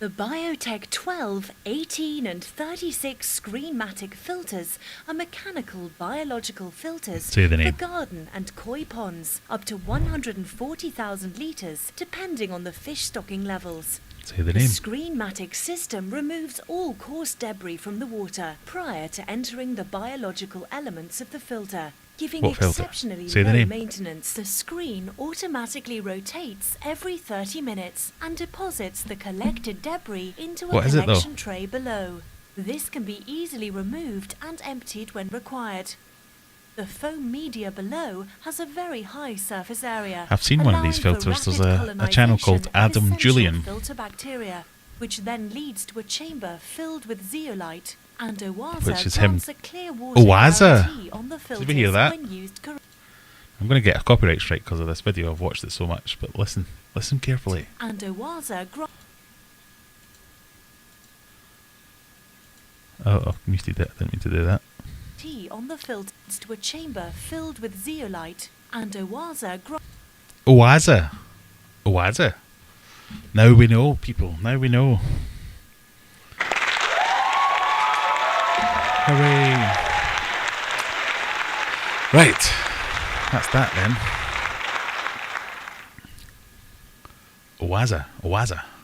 The Biotech 12, 18 and 36 Screenmatic filters are mechanical biological filters Say the name. for garden and koi ponds, up to 140,000 litres, depending on the fish stocking levels. Say the The name. Screenmatic system removes all coarse debris from the water prior to entering the biological elements of the filter, giving What filter? exceptionally Say the low name. maintenance. The screen automatically rotates every 30 minutes and deposits the collected debris into a What is it, though? collection tray below. This can be easily removed and emptied when required. The foam media below has a very high surface area. I've seen one of these allowing for filters. There's rapid a channel called colonisation of Adam essential Julian. filter bacteria, which then leads to a chamber filled with zeolite. And Owaza Which is him. grants a clear water Owaza? guarantee on the filters Did we hear that? when used correctly. I'm going to get a copyright strike because of this video. I've watched it so much, but listen carefully. And Owaza grants Oh, I've muted it. I didn't mean to do that. tea on the filters to a chamber filled with zeolite. And Owaza grants Owaza. Now we know, people. Now we know. Hooray. Right. That's that then. Owaza.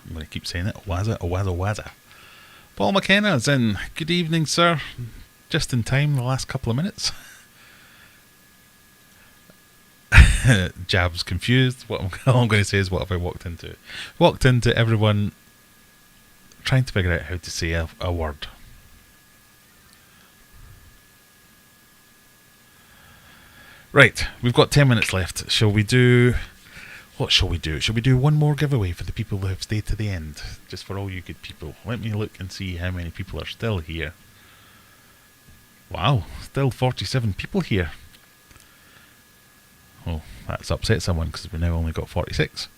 I'm going to keep saying it. Owaza. Paul McKenna's in. Good evening, sir. Just in time, the last couple of minutes. Jab's confused. All I'm going to say is, what have I walked into? Walked into everyone trying to figure out how to say a word. Right, we've got 10 minutes left. Shall we do... What shall we do? Shall we do one more giveaway for the people who have stayed to the end? Just for all you good people. Let me look and see how many people are still here. Wow, still 47 people here. Oh, that's upset someone because we've now only got 46.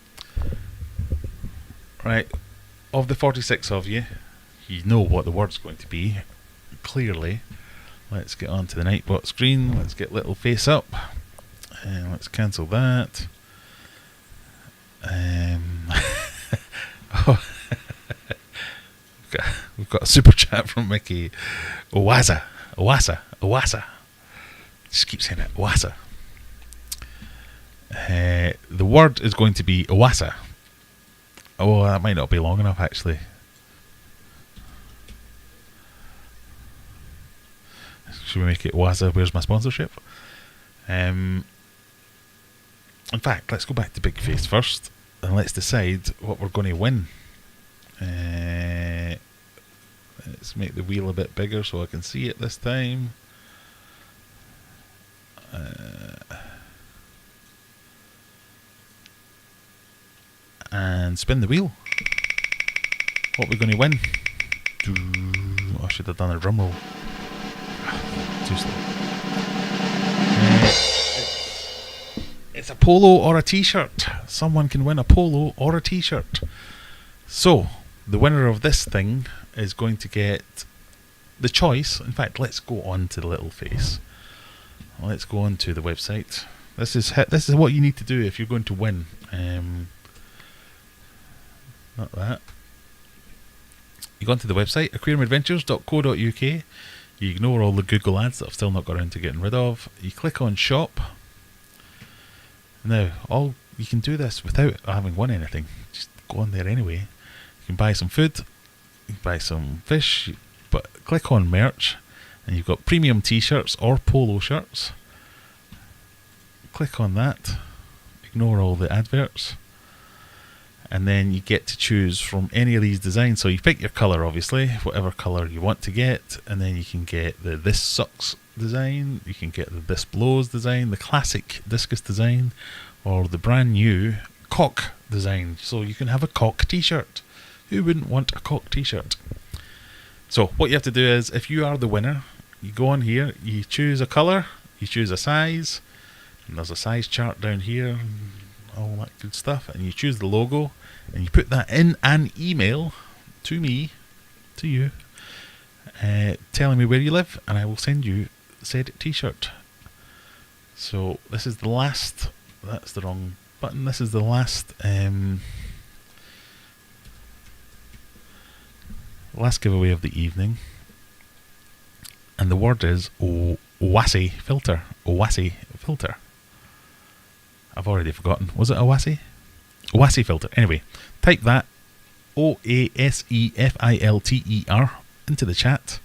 Right, of the 46 of you, you know what the word's going to be, clearly. Let's get on to the Nightbot screen. Let's get little face up. And let's cancel that. Oh. We've got a super chat from Mickey. Owaza. Just keep saying it. Owaza. The word is going to be Owaza. Oh, that might not be long enough actually. Should we make it Waza, where's my sponsorship? In fact, let's go back to Big Face first and let's decide what we're going to win. Let's make the wheel a bit bigger so I can see it this time. And spin the wheel. What are we going to win? I should have done a drum roll. Too slow. It's a polo or a t-shirt. Someone can win a polo or a t-shirt. So, the winner of this thing is going to get the choice. In fact, let's go on to the little face. Let's go on to the website. This is what you need to do if you're going to win. Not that. You go onto the website, aquariumadventures.co.uk. You ignore all the Google ads that I've still not got around to getting rid of. You click on shop. Now, you can do this without having won anything. Just go on there anyway. You can buy some food, you can buy some fish, but click on merch, and you've got premium t-shirts or polo shirts. Click on that. Ignore all the adverts. And then you get to choose from any of these designs. So you pick your colour, obviously, whatever colour you want to get, and then you can get the This Sucks design, you can get the This Blows design, the classic discus design, or the brand new cock design. So you can have a cock t-shirt. Who wouldn't want a cock t-shirt? So what you have to do is, if you are the winner, you go on here, you choose a colour, you choose a size, and there's a size chart down here, all that good stuff, and you choose the logo, and you put that in an email to me, to you, telling me where you live, and I will send you said t-shirt. So this is the last, that's the wrong button, this is the last giveaway of the evening, and the word is Owasi filter. Owasi filter. I've already forgotten. Was it Owasi? Owasi filter. Anyway, type that OASEFILTER into the chat,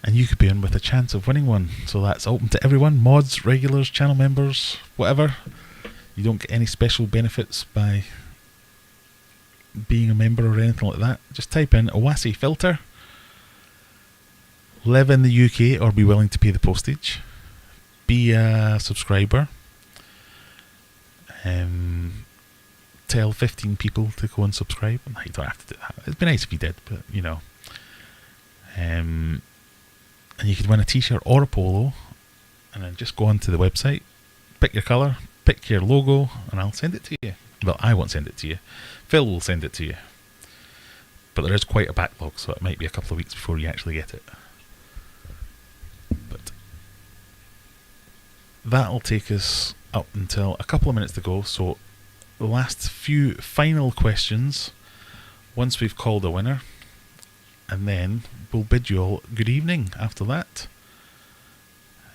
and you could be in with a chance of winning one. So that's open to everyone, mods, regulars, channel members, whatever. You don't get any special benefits by being a member or anything like that. Just type in Owasi filter, live in the UK or be willing to pay the postage, be a subscriber, tell 15 people to go and subscribe. No, you don't have to do that. It'd be nice if you did, but you know. And you could win a t-shirt or a polo, and then just go onto the website, pick your colour, pick your logo, and I'll send it to you. Well, I won't send it to you. Phil will send it to you. But there is quite a backlog, so it might be a couple of weeks before you actually get it. But that'll take us up until a couple of minutes to go. So the last few final questions once we've called a winner, and then we'll bid you all good evening after that.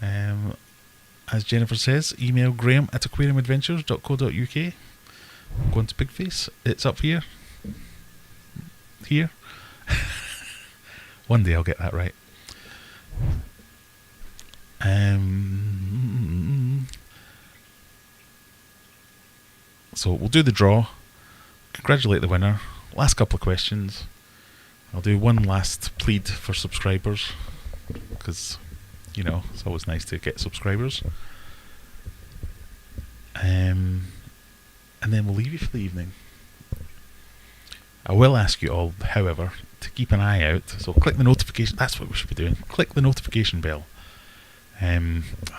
As Jennifer says, email graham@aquariumadventures.co.uk. Go on to Big Face. It's up here. Here. One day I'll get that right. So we'll do the draw. Congratulate the winner. Last couple of questions. I'll do one last plead for subscribers, because, you know, it's always nice to get subscribers. And then we'll leave you for the evening. I will ask you all, however, to keep an eye out. So click the notification. That's what we should be doing. Click the notification bell.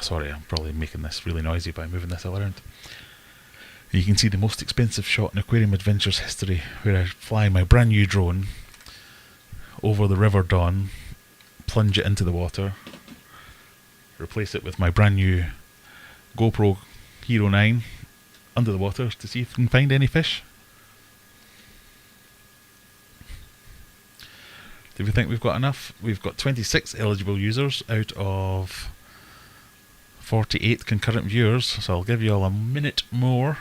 Sorry, I'm probably making this really noisy by moving this all around. You can see the most expensive shot in Aquarium Adventures history, where I fly my brand new drone over the River Dawn, plunge it into the water, replace it with my brand new GoPro Hero 9 under the water to see if we can find any fish. Do we think we've got enough? We've got 26 eligible users out of 48 concurrent viewers, so I'll give you all a minute more.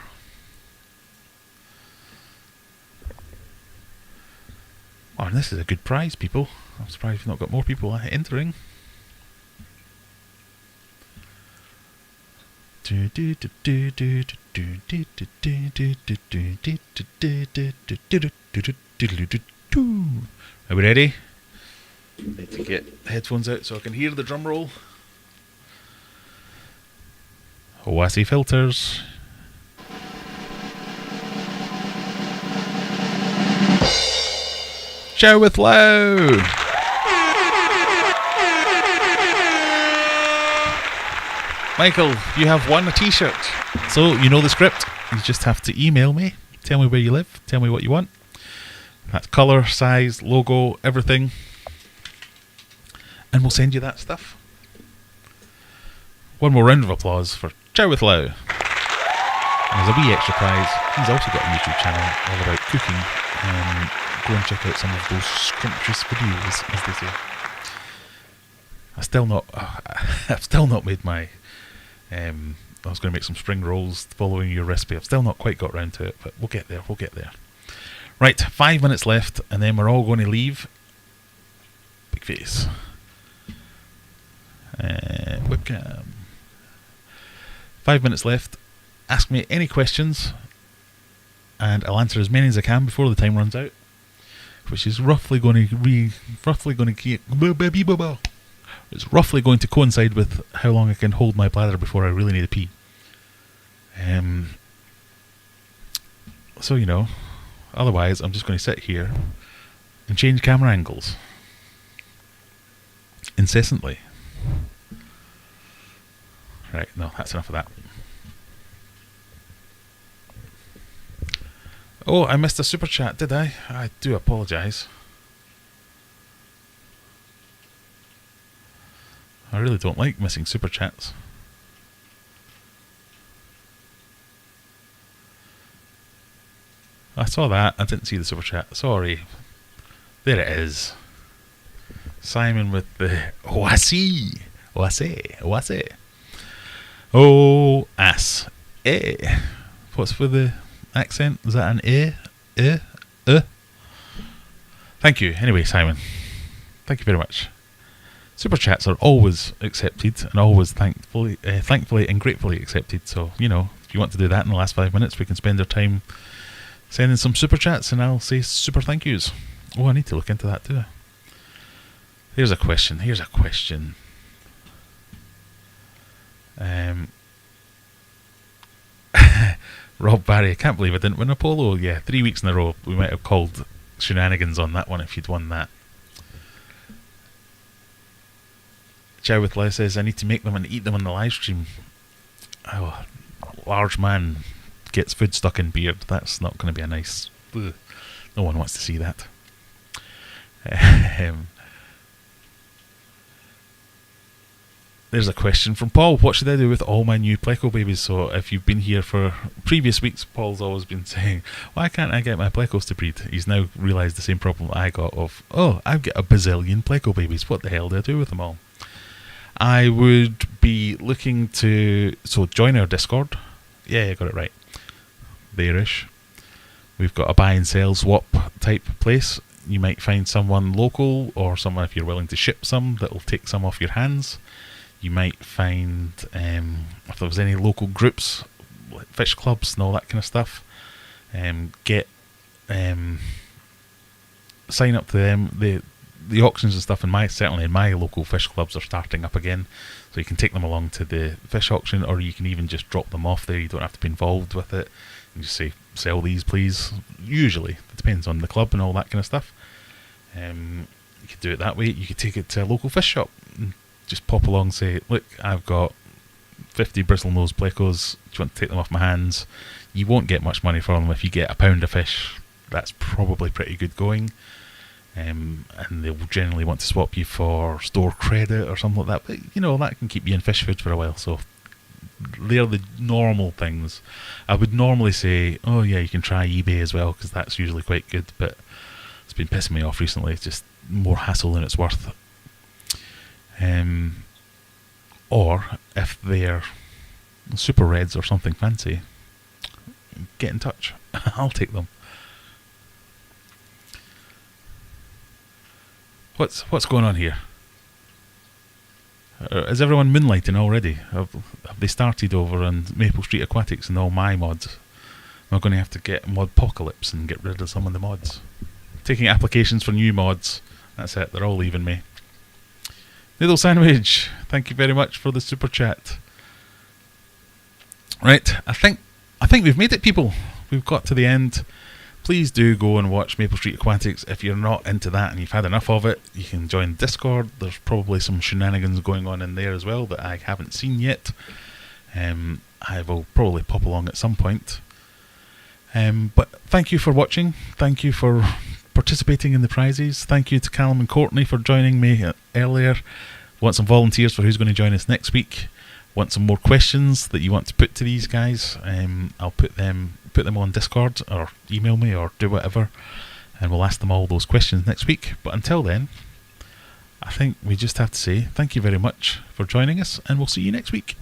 Oh, and this is a good prize, people. I'm surprised we've not got more people entering. Are we ready? Need to get headphones out so I can hear the drum roll. OASI filters. Show with Low. Michael, you have won a t-shirt. So you know the script. You just have to email me. Tell me where you live. Tell me what you want. That's colour, size, logo, everything. And we'll send you that stuff. One more round of applause for Chow with Lau. And as a wee extra prize, he's also got a YouTube channel all about cooking. Go and check out some of those scrumptious videos, as they say. I've still not made my... I was going to make some spring rolls following your recipe. I've still not quite got round to it, but we'll get there, Right, 5 minutes left, and then we're all going to leave. Big face. Webcam. 5 minutes left. Ask me any questions, and I'll answer as many as I can before the time runs out, which is roughly going to it's roughly going to coincide with how long I can hold my bladder before I really need a pee. So, you know, otherwise I'm just going to sit here and change camera angles incessantly. Right, no, that's enough of that. Oh, I missed a super chat, did I? I do apologise. I really don't like missing super chats. I saw that. I didn't see the super chat. Sorry. There it is. Simon with the OASI. OASI. Oh, ass. Eh. What's with the accent? Is that an eh? Thank you. Anyway, Simon. Thank you very much. Super chats are always accepted and always thankfully and gratefully accepted. So, you know, if you want to do that in the last 5 minutes, we can spend our time sending some super chats and I'll say super thank yous. Oh, I need to look into that too. Here's a question. Rob Barry, I can't believe I didn't win a polo. Yeah, 3 weeks in a row. We might have called shenanigans on that one if you'd won that. Chow with Lau says, I need to make them and eat them on the live stream. Oh, large man gets food stuck in beard. That's not going to be a nice... Ugh. No one wants to see that. There's a question from Paul. What should I do with all my new Pleco babies? So if you've been here for previous weeks, Paul's always been saying, why can't I get my Plecos to breed? He's now realised the same problem I got of, oh, I've got a bazillion Pleco babies. What the hell do I do with them all? I would be looking to... So join our Discord. Yeah, I got it right. There-ish. We've got a buy and sell swap type place. You might find someone local or someone, if you're willing to ship some, that will take some off your hands. You might find, if there was any local groups, like fish clubs and all that kind of stuff, sign up to them. The auctions and stuff certainly in my local fish clubs are starting up again, so you can take them along to the fish auction, or you can even just drop them off there. You don't have to be involved with it. You just say, sell these please. Usually, it depends on the club and all that kind of stuff. You could do it that way. You could take it to a local fish shop and just pop along and say, look, I've got 50 bristlenose plecos. Do you want to take them off my hands? You won't get much money for them. If you get a pound of fish, that's probably pretty good going. And they'll generally want to swap you for store credit or something like that. But, you know, that can keep you in fish food for a while. So they're the normal things. I would normally say, oh yeah, you can try eBay as well, because that's usually quite good. But it's been pissing me off recently. It's just more hassle than it's worth. Or if they're super reds or something fancy, get in touch. I'll take them. What's going on here? Is everyone moonlighting already? Have they started over on Maple Street Aquatics and all my mods? Am I going to have to get Modpocalypse and get rid of some of the mods? Taking applications for new mods. That's it, they're all leaving me. Noodle Sandwich, thank you very much for the super chat. Right, I think we've made it, people. We've got to the end. Please do go and watch Maple Street Aquatics. If you're not into that and you've had enough of it, you can join Discord. There's probably some shenanigans going on in there as well that I haven't seen yet. I will probably pop along at some point. But thank you for watching. Thank you for participating in the prizes. Thank you to Callum and Courtney for joining me earlier. Want some volunteers for who's going to join us next week. Want some more questions that you want to put to these guys, I'll put them on Discord or email me or do whatever, and we'll ask them all those questions next week. But until then, I think we just have to say thank you very much for joining us, and we'll see you next week.